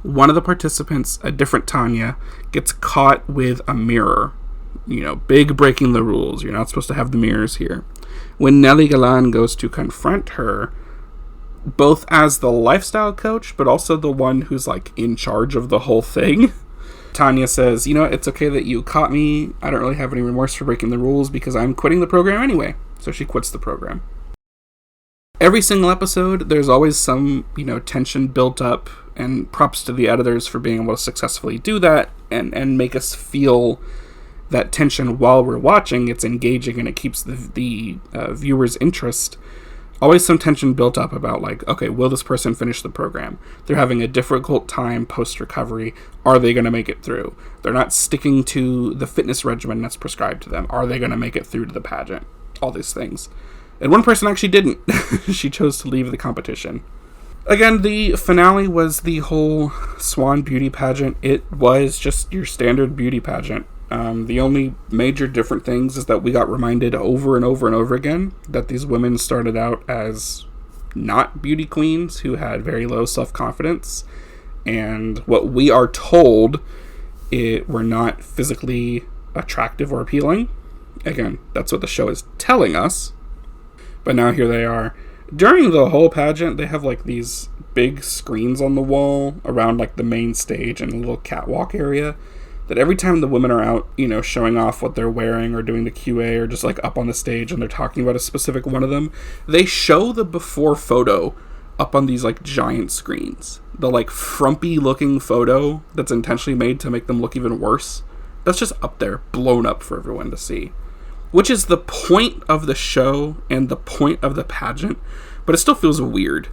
One of the participants, a different Tanya, gets caught with a mirror. Big breaking the rules. You're not supposed to have the mirrors here. When Nelly Galan goes to confront her, both as the lifestyle coach, but also the one who's in charge of the whole thing, Tanya says, it's okay that you caught me. I don't really have any remorse for breaking the rules because I'm quitting the program anyway. So she quits the program. Every single episode, there's always some, tension built up, and props to the editors for being able to successfully do that and make us feel that tension while we're watching. It's engaging and it keeps the viewer's interest. Always some tension built up about okay, will this person finish the program? They're having a difficult time post-recovery. Are they going to make it through? They're not sticking to the fitness regimen that's prescribed to them. Are they going to make it through to the pageant? All these things. And one person actually didn't. She chose to leave the competition. Again, the finale was the whole Swan beauty pageant. It was just your standard beauty pageant. The only major different things is that we got reminded over and over and over again that these women started out as not beauty queens who had very low self-confidence, and what we are told were not physically attractive or appealing. Again, that's what the show is telling us. But now here they are. During the whole pageant, they have like these big screens on the wall around like the main stage and a little catwalk area that every time the women are out, showing off what they're wearing or doing the QA or just like up on the stage and they're talking about a specific one of them, they show the before photo up on these like giant screens. The like frumpy looking photo that's intentionally made to make them look even worse. That's just up there, blown up for everyone to see. Which is the point of the show and the point of the pageant, but it still feels weird.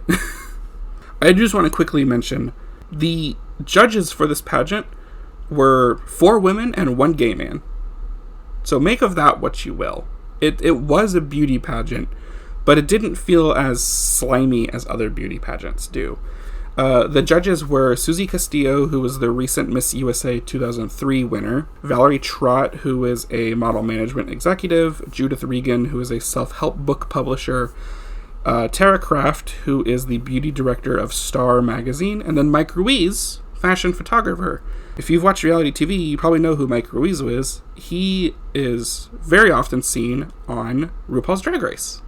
I just want to quickly mention, the judges for this pageant were 4 women and 1 gay man. So make of that what you will. It was a beauty pageant, but it didn't feel as slimy as other beauty pageants do. The judges were Susie Castillo, who was the recent Miss USA 2003 winner, Valerie Trott, who is a model management executive, Judith Regan, who is a self-help book publisher, Tara Kraft, who is the beauty director of Star magazine, and then Mike Ruiz, fashion photographer. If you've watched reality TV, you probably know who Mike Ruiz is. He is very often seen on RuPaul's Drag Race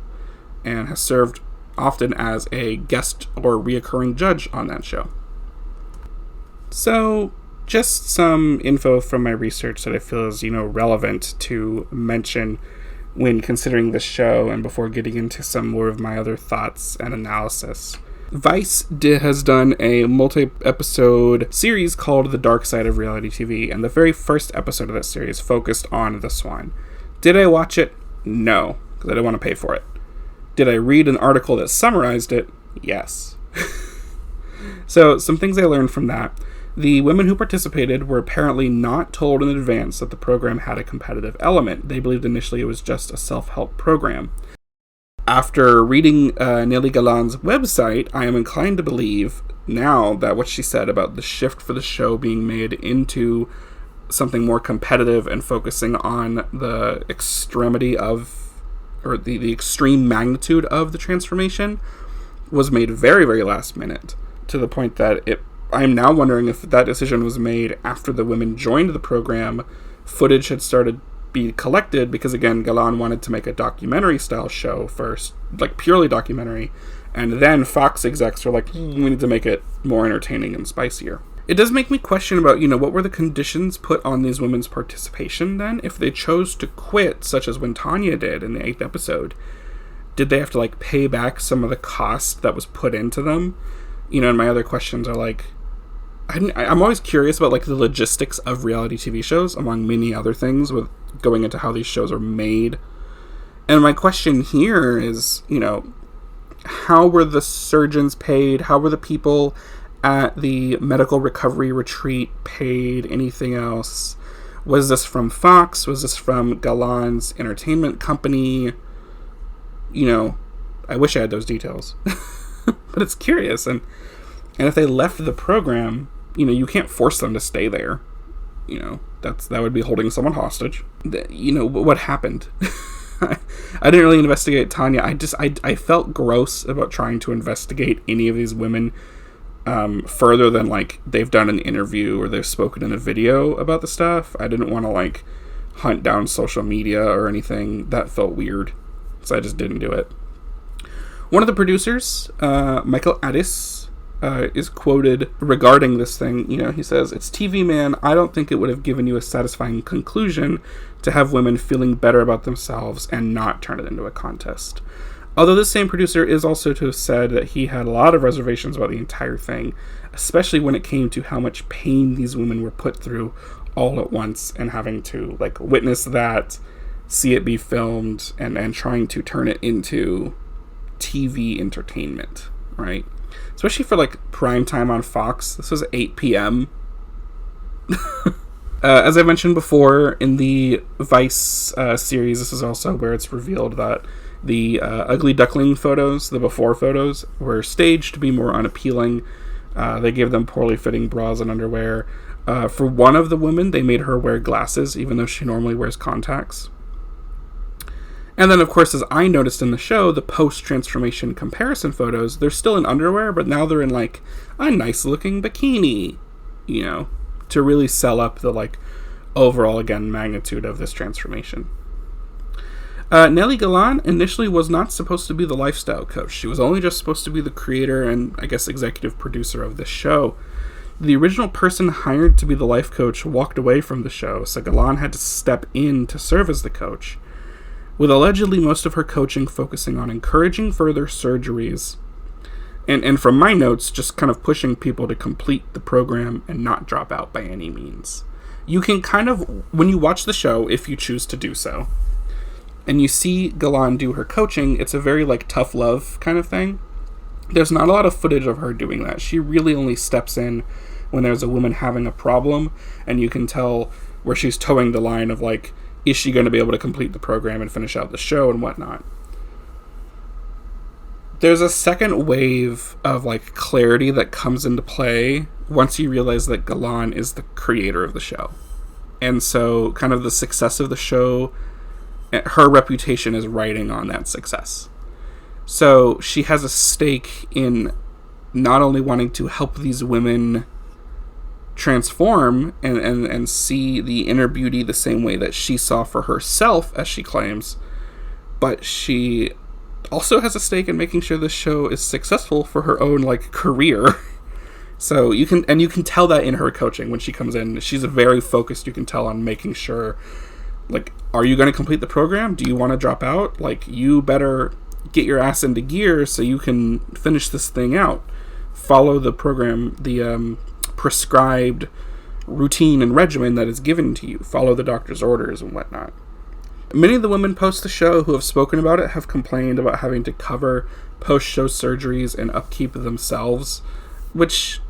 and has served often as a guest or reoccurring judge on that show. So, just some info from my research that I feel is, relevant to mention when considering this show and before getting into some more of my other thoughts and analysis. Vice has done a multi-episode series called The Dark Side of Reality TV, and the very first episode of that series focused on the Swan. Did I watch it? No, because I didn't want to pay for it. Did I read an article that summarized it? Yes. So, some things I learned from that. The women who participated were apparently not told in advance that the program had a competitive element. They believed initially it was just a self-help program. After reading Nelly Galan's website, I am inclined to believe now that what she said about the shift for the show being made into something more competitive and focusing on the extremity of, or the extreme magnitude of the transformation was made very, very last minute, to the point that I'm now wondering if that decision was made after the women joined the program, footage had started be collected, because again, Galan wanted to make a documentary style show first, like purely documentary, and then Fox execs were like, we need to make it more entertaining and spicier. It does make me question about, what were the conditions put on these women's participation then? If they chose to quit, such as when Tanya did in the 8th episode, did they have to pay back some of the cost that was put into them? And my other questions are I'm always curious about the logistics of reality TV shows, among many other things, with going into how these shows are made. And my question here is, how were the surgeons paid? How were the people at the medical recovery retreat paid? Anything else? Was this from Fox? Was this from Galan's entertainment company? I wish I had those details. But it's curious. And if they left the program, you can't force them to stay there. That would be holding someone hostage. What happened? I didn't really investigate Tanya. I felt gross about trying to investigate any of these women further than they've done an interview or they've spoken in a video about the stuff. I didn't want to hunt down social media or anything. That felt weird, so I just didn't do it. One of the producers, Michael Addis, is quoted regarding this thing. He says, "It's TV, man. I don't think it would have given you a satisfying conclusion to have women feeling better about themselves and not turn it into a contest." Although this same producer is also to have said that he had a lot of reservations about the entire thing, especially when it came to how much pain these women were put through all at once and having to witness that, see it be filmed, and trying to turn it into TV entertainment, right? Especially for prime time on Fox. This was 8 p.m. As I mentioned before, in the Vice series, this is also where it's revealed that the ugly duckling photos, the before photos, were staged to be more unappealing. They gave them poorly fitting bras and underwear. For one of the women, they made her wear glasses, even though she normally wears contacts. And then, of course, as I noticed in the show, the post-transformation comparison photos, they're still in underwear, but now they're in, like, a nice-looking bikini, you know, to really sell up the, like, overall, again, magnitude of this transformation. Nellie Galan initially was not supposed to be the lifestyle coach. She was only just supposed to be the creator and, I guess, executive producer of this show. The original person hired to be the life coach walked away from the show, so Galan had to step in to serve as the coach, with allegedly most of her coaching focusing on encouraging further surgeries, and from my notes, just kind of pushing people to complete the program and not drop out by any means. You can kind of, when you watch the show, if you choose to do so, and you see Galan do her coaching, it's a very, like, tough love kind of thing. There's not a lot of footage of her doing that. She really only steps in when there's a woman having a problem, and you can tell where she's towing the line of, like, is she going to be able to complete the program and finish out the show and whatnot. There's a second wave of, like, clarity that comes into play once you realize that Galan is the creator of the show. And so kind of the success of the show, her reputation is riding on that success. So she has a stake in not only wanting to help these women transform and see the inner beauty the same way that she saw for herself, as she claims, but she also has a stake in making sure this show is successful for her own, like, career. So you can tell that in her coaching when she comes in. She's very focused, you can tell, on making sure, like, are you going to complete the program? Do you want to drop out? Like, you better get your ass into gear so you can finish this thing out. Follow the program, the prescribed routine and regimen that is given to you. Follow the doctor's orders and whatnot. Many of the women post the show who have spoken about it have complained about having to cover post-show surgeries and upkeep themselves, which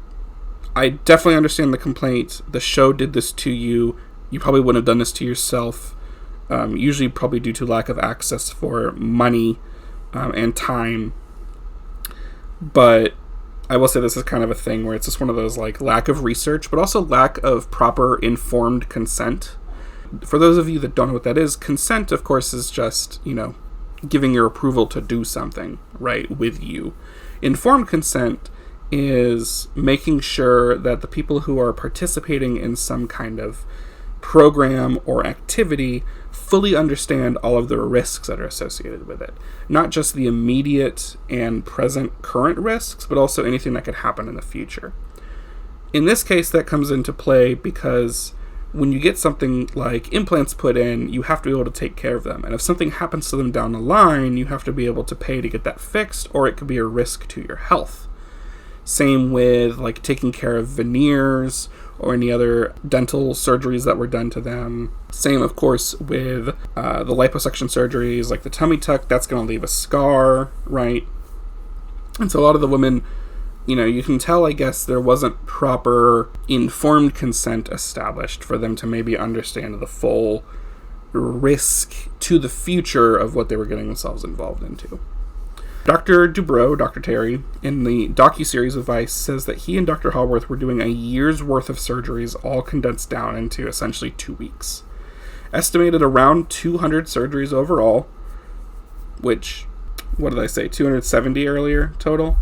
I definitely understand the complaint. The show did this to you. You probably wouldn't have done this to yourself. Usually probably due to lack of access for money and time. But I will say this is kind of a thing where it's just one of those, like, lack of research, but also lack of proper informed consent. For those of you that don't know what that is, consent, of course, is just, you know, giving your approval to do something, right, with you. Informed consent is making sure that the people who are participating in some kind of program or activity fully understand all of the risks that are associated with it. Not just the immediate and present current risks, but also anything that could happen in the future. In this case, that comes into play because when you get something like implants put in, you have to be able to take care of them. And if something happens to them down the line, you have to be able to pay to get that fixed, or it could be a risk to your health. Same with, like, taking care of veneers or any other dental surgeries that were done to them. Same, of course, with the liposuction surgeries, like the tummy tuck. That's going to leave a scar, right? And so a lot of the women, you know, you can tell, I guess, there wasn't proper informed consent established for them to maybe understand the full risk to the future of what they were getting themselves involved into. Dr. Dubrow, Dr. Terry, in the docuseries of Vice, says that he and Dr. Hallworth were doing a year's worth of surgeries, all condensed down into essentially 2 weeks. Estimated around 200 surgeries overall, which, what did I say, 270 earlier total?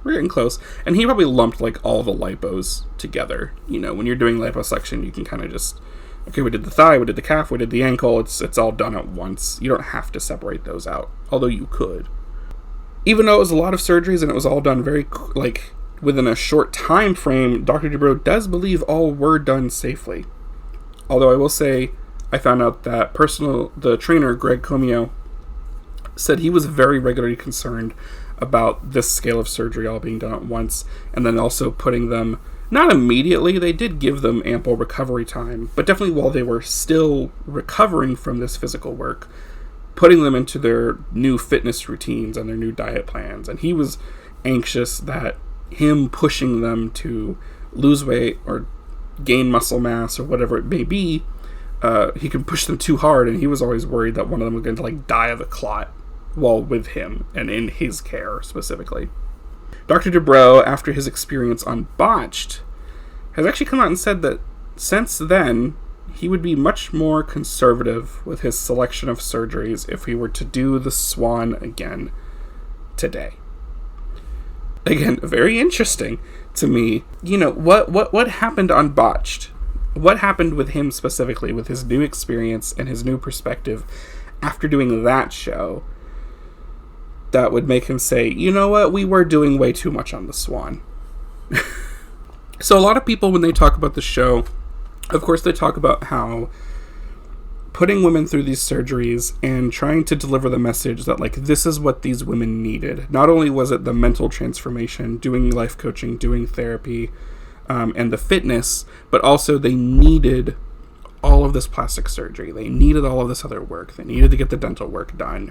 We're getting close. And he probably lumped, like, all the lipos together. You know, when you're doing liposuction, you can kind of just, okay, we did the thigh, we did the calf, we did the ankle, it's all done at once. You don't have to separate those out, although you could. Even though it was a lot of surgeries and it was all done very, like, within a short time frame, Dr. Dubrow does believe all were done safely. Although I will say, I found out that the trainer, Greg Comio, said he was very regularly concerned about this scale of surgery all being done at once, and then also putting them, not immediately, they did give them ample recovery time, but definitely while they were still recovering from this physical work, putting them into their new fitness routines and their new diet plans. And he was anxious that him pushing them to lose weight or gain muscle mass or whatever it may be, he could push them too hard, and he was always worried that one of them was going to, like, die of a clot while with him and in his care specifically. Dr. Dubrow, after his experience on Botched, has actually come out and said that since then, he would be much more conservative with his selection of surgeries if he were to do the Swan again today. Again, very interesting to me. You know, what happened on Botched? What happened with him specifically, with his new experience and his new perspective after doing that show, that would make him say, you know what, we were doing way too much on the Swan. So a lot of people, when they talk about the show, of course they talk about how putting women through these surgeries and trying to deliver the message that, like, this is what these women needed. Not only was it the mental transformation, doing life coaching, doing therapy, and the fitness, but also they needed all of this plastic surgery. They needed all of this other work. They needed to get the dental work done.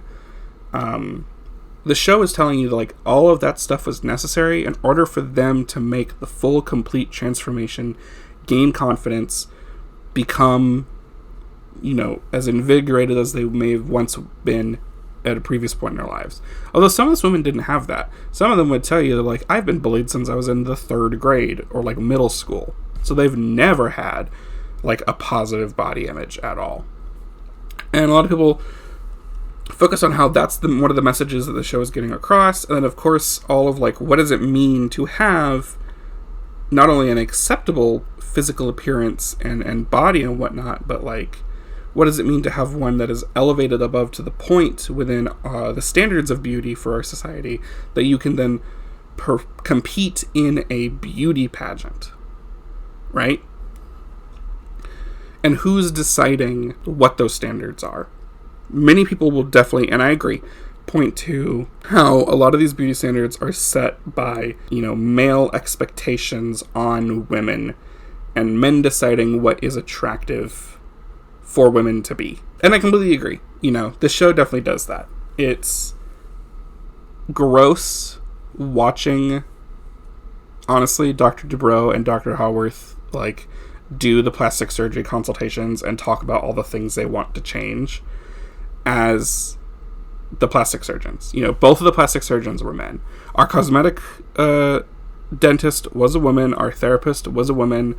The show is telling you that, like, all of that stuff was necessary in order for them to make the full, complete transformation, gain confidence, become, you know, as invigorated as they may have once been at a previous point in their lives. Although some of those women didn't have that. Some of them would tell you, like, I've been bullied since I was in the 3rd grade or, like, middle school. So they've never had, like, a positive body image at all. And a lot of people focus on how that's one of the messages that the show is getting across. And then, of course, all of, like, what does it mean to have not only an acceptable physical appearance and body and whatnot, but, like, what does it mean to have one that is elevated above to the point within the standards of beauty for our society that you can then compete in a beauty pageant, right? And who's deciding what those standards are? Many people will definitely, and I agree, point to how a lot of these beauty standards are set by, you know, male expectations on women and men deciding what is attractive for women to be. And I completely agree. You know, the show definitely does that. It's gross watching, honestly, Dr. Dubrow and Dr. Haworth, like, do the plastic surgery consultations and talk about all the things they want to change as the plastic surgeons. You know, both of the plastic surgeons were men. Our cosmetic dentist was a woman. Our therapist was a woman.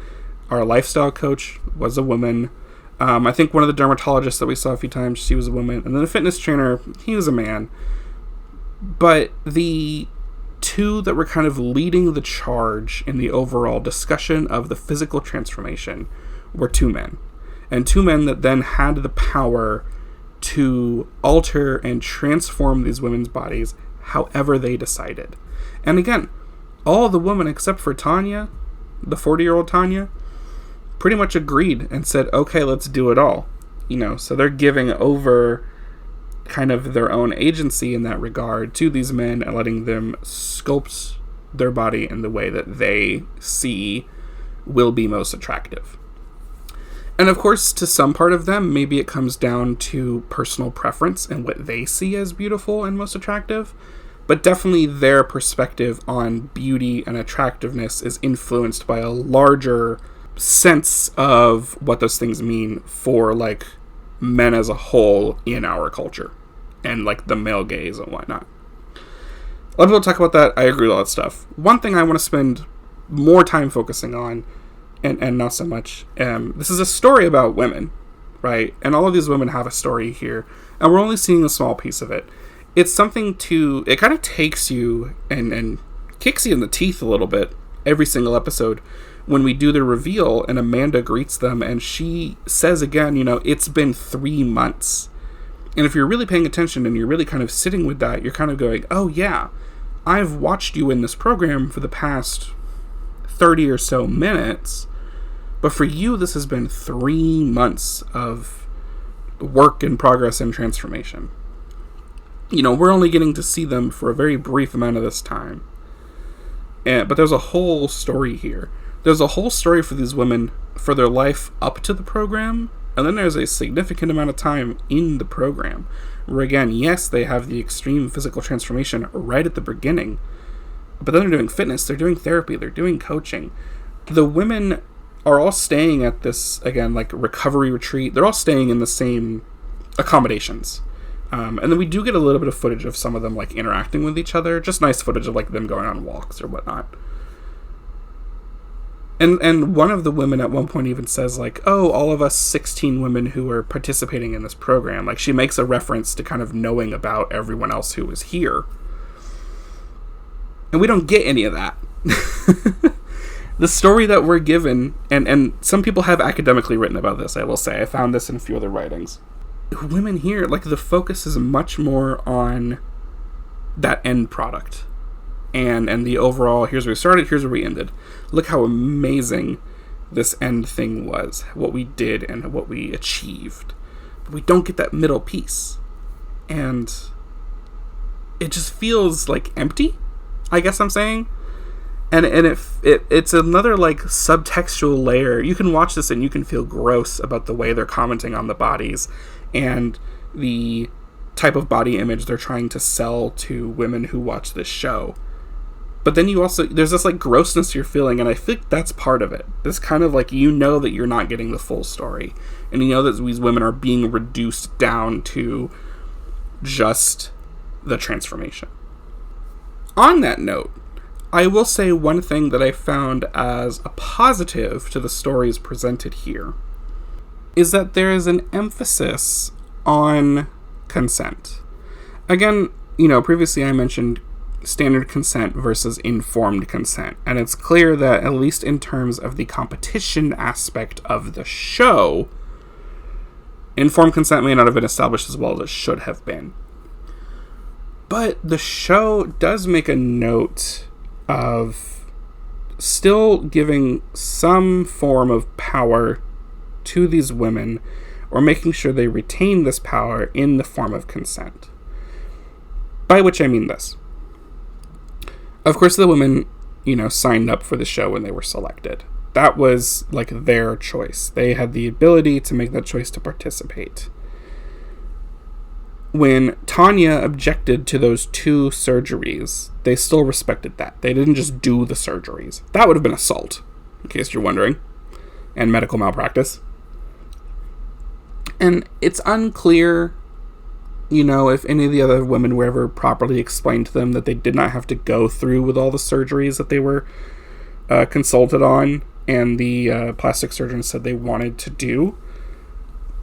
Our lifestyle coach was a woman. I think one of the dermatologists that we saw a few times, she was a woman. And then the fitness trainer, he was a man. But the two that were kind of leading the charge in the overall discussion of the physical transformation were two men. And two men that then had the power to alter and transform these women's bodies however they decided. And again, all the women except for Tanya, the 40-year-old Tanya, pretty much agreed and said, okay, let's do it all. You know, so they're giving over kind of their own agency in that regard to these men and letting them sculpt their body in the way that they see will be most attractive. And of course, to some part of them, maybe it comes down to personal preference and what they see as beautiful and most attractive. But definitely their perspective on beauty and attractiveness is influenced by a larger sense of what those things mean for, like, men as a whole in our culture. And, like, the male gaze and whatnot. A lot of people talk about that. I agree with all that stuff. One thing I want to spend more time focusing on, and not so much, this is a story about women, right? And all of these women have a story here, and we're only seeing a small piece of it. It's something it kind of takes you and kicks you in the teeth a little bit every single episode when we do the reveal and Amanda greets them and she says again, you know, it's been 3 months. And if you're really paying attention and you're really kind of sitting with that, you're kind of going, oh yeah, I've watched you in this program for the past 30 or so minutes, but for you, this has been 3 months of work and progress and transformation. You know, we're only getting to see them for a very brief amount of this time. But there's a whole story here. There's a whole story for these women for their life up to the program, and then there's a significant amount of time in the program where, again, yes, they have the extreme physical transformation right at the beginning, but then they're doing fitness, they're doing therapy, they're doing coaching. The women are all staying at this, again, like, recovery retreat. They're all staying in the same accommodations. And then we do get a little bit of footage of some of them, like, interacting with each other. Just nice footage of, like, them going on walks or whatnot. And one of the women at one point even says, like, oh, all of us 16 women who are participating in this program. Like, she makes a reference to kind of knowing about everyone else who was here. And we don't get any of that. The story that we're given, and some people have academically written about this, I will say. I found this in a few other writings. Women here, like, the focus is much more on that end product. And the overall, here's where we started, here's where we ended. Look how amazing this end thing was, what we did and what we achieved. But we don't get that middle piece. And it just feels, like, empty, I guess I'm saying. And it's another, like, subtextual layer. You can watch this and you can feel gross about the way they're commenting on the bodies and the type of body image they're trying to sell to women who watch this show. But then you also, there's this, like, grossness you're feeling, and I think that's part of it. This kind of, like, you know that you're not getting the full story. And you know that these women are being reduced down to just the transformation. On that note, I will say one thing that I found as a positive to the stories presented here is that there is an emphasis on consent. Again, you know, previously I mentioned standard consent versus informed consent, and it's clear that, at least in terms of the competition aspect of the show, informed consent may not have been established as well as it should have been. But the show does make a note of still giving some form of power to these women, or making sure they retain this power in the form of consent. By which I mean this. Of course, the women, you know, signed up for the show when they were selected. That was, like, their choice. They had the ability to make that choice to participate. When Tanya objected to those 2 surgeries, they still respected that. They didn't just do the surgeries. That would have been assault, in case you're wondering, and medical malpractice. And it's unclear, you know, if any of the other women were ever properly explained to them that they did not have to go through with all the surgeries that they were consulted on, and the plastic surgeon said they wanted to do.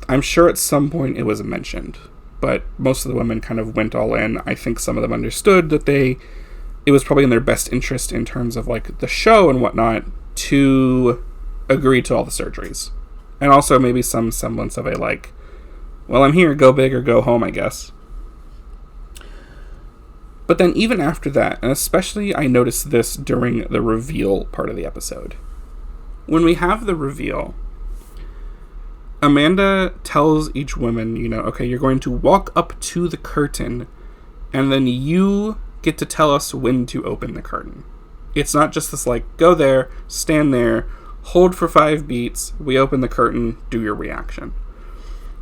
I'm sure at some point it was mentioned, but most of the women kind of went all in. I think some of them understood that it was probably in their best interest in terms of, like, the show and whatnot to agree to all the surgeries. And also maybe some semblance of a, like, well, I'm here, go big or go home, I guess. But then even after that, and especially I noticed this during the reveal part of the episode, when we have the reveal, Amanda tells each woman, you know, okay, you're going to walk up to the curtain, and then you get to tell us when to open the curtain. It's not just this, like, go there, stand there, hold for 5 beats, we open the curtain, do your reaction.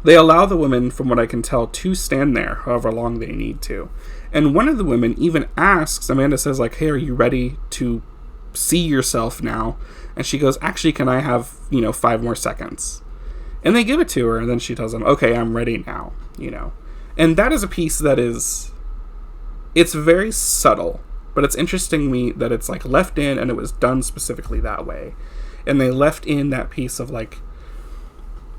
They allow the women, from what I can tell, to stand there however long they need to. And one of the women even asks, Amanda says, like, hey, are you ready to see yourself now? And she goes, actually, can I have, 5 more seconds? And they give it to her, and then she tells them, okay, I'm ready now, And that is a piece that is, it's very subtle, but it's interesting to me that it's, like, left in, and it was done specifically that way. And they left in that piece of, like,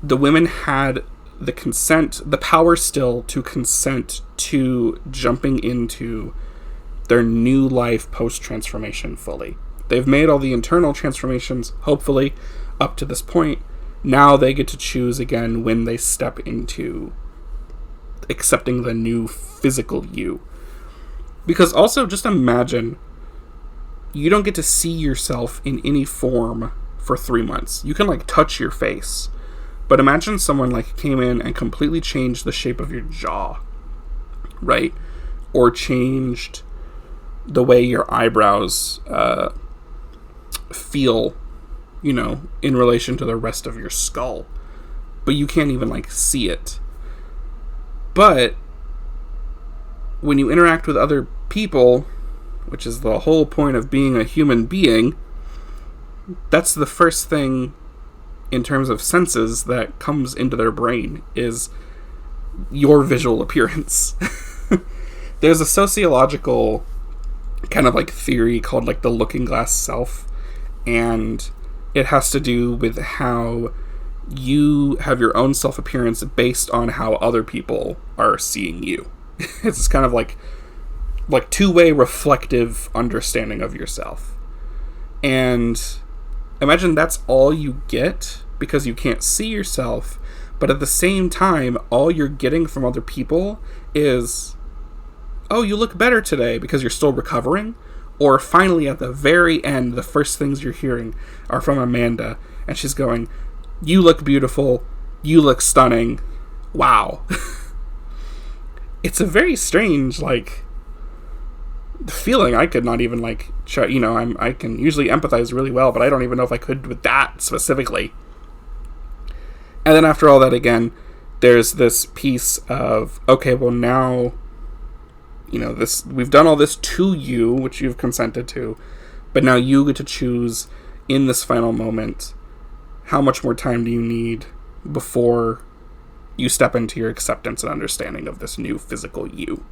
the women had the consent, the power still to consent to jumping into their new life post-transformation fully. They've made all the internal transformations, hopefully, up to this point. Now they get to choose again when they step into accepting the new physical you. Because also, just imagine, you don't get to see yourself in any form for 3 months. You can, like, touch your face. But imagine someone, like, came in and completely changed the shape of your jaw, right? Or changed the way your eyebrows feel, in relation to the rest of your skull. But you can't even, like, see it. But when you interact with other people, which is the whole point of being a human being, that's the first thing in terms of senses that comes into their brain, is your visual appearance. There's a sociological kind of like theory called like the looking glass self, and it has to do with how you have your own self appearance based on how other people are seeing you. It's kind of like two-way reflective understanding of yourself. And imagine that's all you get because you can't see yourself, but at the same time, all you're getting from other people is, oh, you look better today because you're still recovering. Or finally, at the very end, the first things you're hearing are from Amanda, and she's going, you look beautiful, you look stunning, wow. It's a very strange, like, feeling. I could not even, like, try, you know, I can usually empathize really well, but I don't even know if I could with that specifically. And then after all that, again, there's this piece of, okay, well now, you know, this, we've done all this to you, which you've consented to, but now you get to choose in this final moment, how much more time do you need before you step into your acceptance and understanding of this new physical you.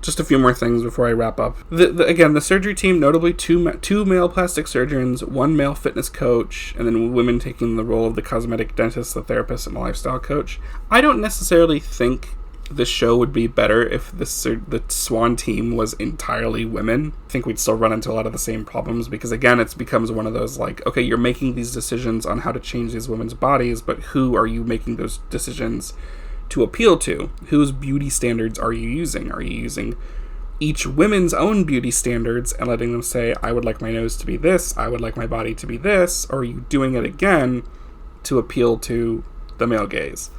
Just a few more things before I wrap up. Again, the surgery team, notably two male plastic surgeons, one male fitness coach, and then women taking the role of the cosmetic dentist, the therapist, and the lifestyle coach. I don't necessarily think this show would be better if the Swan team was entirely women. I think we'd still run into a lot of the same problems because, again, it becomes one of those, like, okay, you're making these decisions on how to change these women's bodies, but who are you making those decisions to appeal to? Whose beauty standards are you using? Are you using each women's own beauty standards and letting them say, I would like my nose to be this, I would like my body to be this, or are you doing it again to appeal to the male gaze?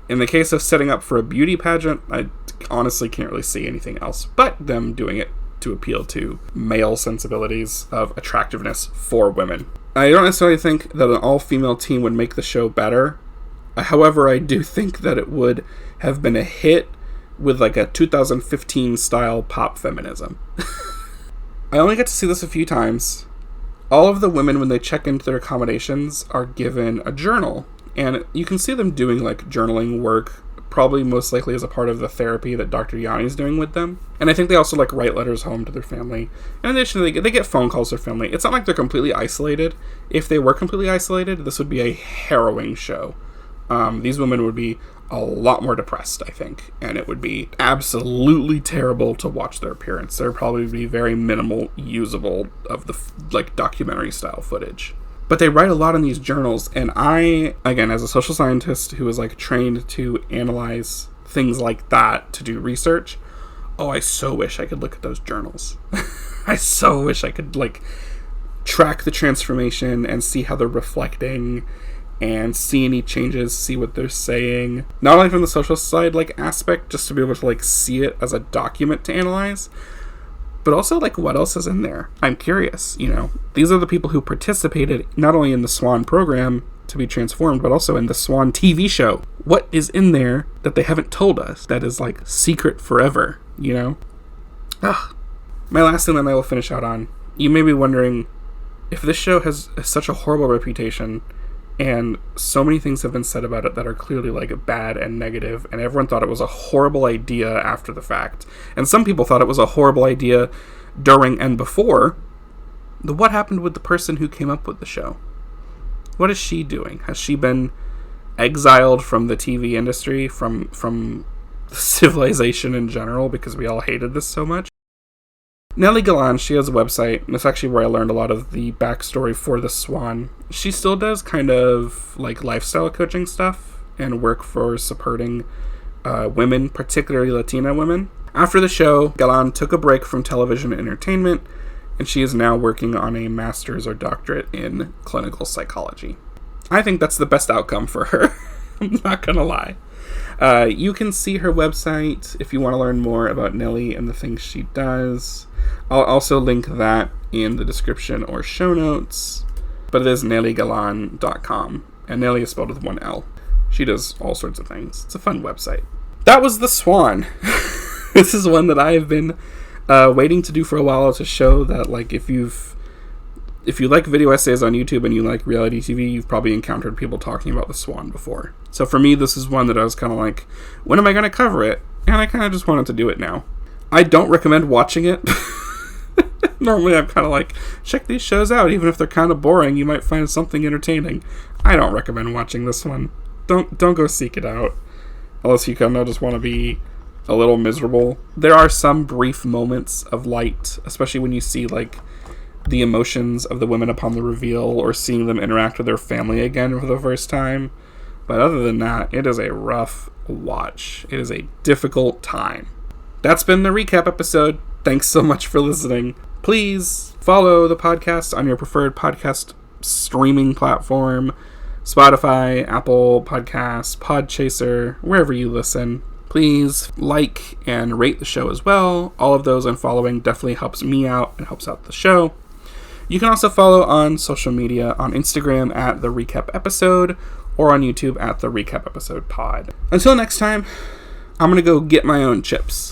In the case of setting up for a beauty pageant, I honestly can't really see anything else but them doing it to appeal to male sensibilities of attractiveness for women. I don't necessarily think that an all-female team would make the show better. However, I do think that it would have been a hit with like a 2015 style pop feminism. I only get to see this a few times. All of the women, when they check into their accommodations, are given a journal. And you can see them doing like journaling work, probably most likely as a part of the therapy that Dr. Yanni is doing with them. And I think they also like write letters home to their family. In addition, they get phone calls to their family. It's not like they're completely isolated. If they were completely isolated, this would be a harrowing show. These women would be a lot more depressed, I think, and it would be absolutely terrible to watch their appearance. There would probably be very minimal usable of the like documentary style footage. But they write a lot in these journals, and I, again, as a social scientist who is like trained to analyze things like that, to do research, oh, I so wish I could look at those journals. I so wish I could like track the transformation and see how they're reflecting and see any changes, see what they're saying. Not only from the social side like aspect, just to be able to like see it as a document to analyze, but also, like, what else is in there? I'm curious, you know. These are the people who participated not only in the Swan program to be transformed, but also in the Swan TV show. What is in there that they haven't told us that is, like, secret forever, you know? My last thing that I will finish out on. You may be wondering, if this show has such a horrible reputation, and so many things have been said about it that are clearly like bad and negative, and everyone thought it was a horrible idea after the fact, and some people thought it was a horrible idea during and before, what happened with the person who came up with the show? What is she doing? Has she been exiled from the TV industry, from civilization in general, because we all hated this so much? Nellie Galan, she has a website, and that's actually where I learned a lot of the backstory for the Swan. She still does kind of like lifestyle coaching stuff and work for supporting women, particularly Latina women. After the show, Galan took a break from television entertainment, and she is now working on a master's or doctorate in clinical psychology. I think that's the best outcome for her. I'm not gonna lie. You can see her website if you want to learn more about Nellie and the things she does. I'll also link that in the description or show notes, but it is nelliegalan.com, and Nellie is spelled with one L. She does all sorts of things. It's a fun website. That was The Swan. This is one that I have been waiting to do for a while. It's a show that, like, if you've if you like video essays on YouTube and you like reality TV, you've probably encountered people talking about the Swan before. So for me, this is one that I was kind of like, when am I going to cover it? And I kind of just wanted to do it now. I don't recommend watching it. Normally I'm kind of like, check these shows out. Even if they're kind of boring, you might find something entertaining. I don't recommend watching this one. Don't go seek it out. Unless you kind of just want to be a little miserable. There are some brief moments of light, especially when you see like the emotions of the women upon the reveal, or seeing them interact with their family again for the first time. But other than that, it is a rough watch. It is a difficult time. That's been the recap episode. Thanks so much for listening. Please follow the podcast on your preferred podcast streaming platform. Spotify, Apple Podcasts, Podchaser, wherever you listen. Please like and rate the show as well. All of those I'm following definitely helps me out and helps out the show. You can also follow on social media on Instagram at The Recap Episode, or on YouTube at The Recap Episode Pod. Until next time, I'm going to go get my own chips.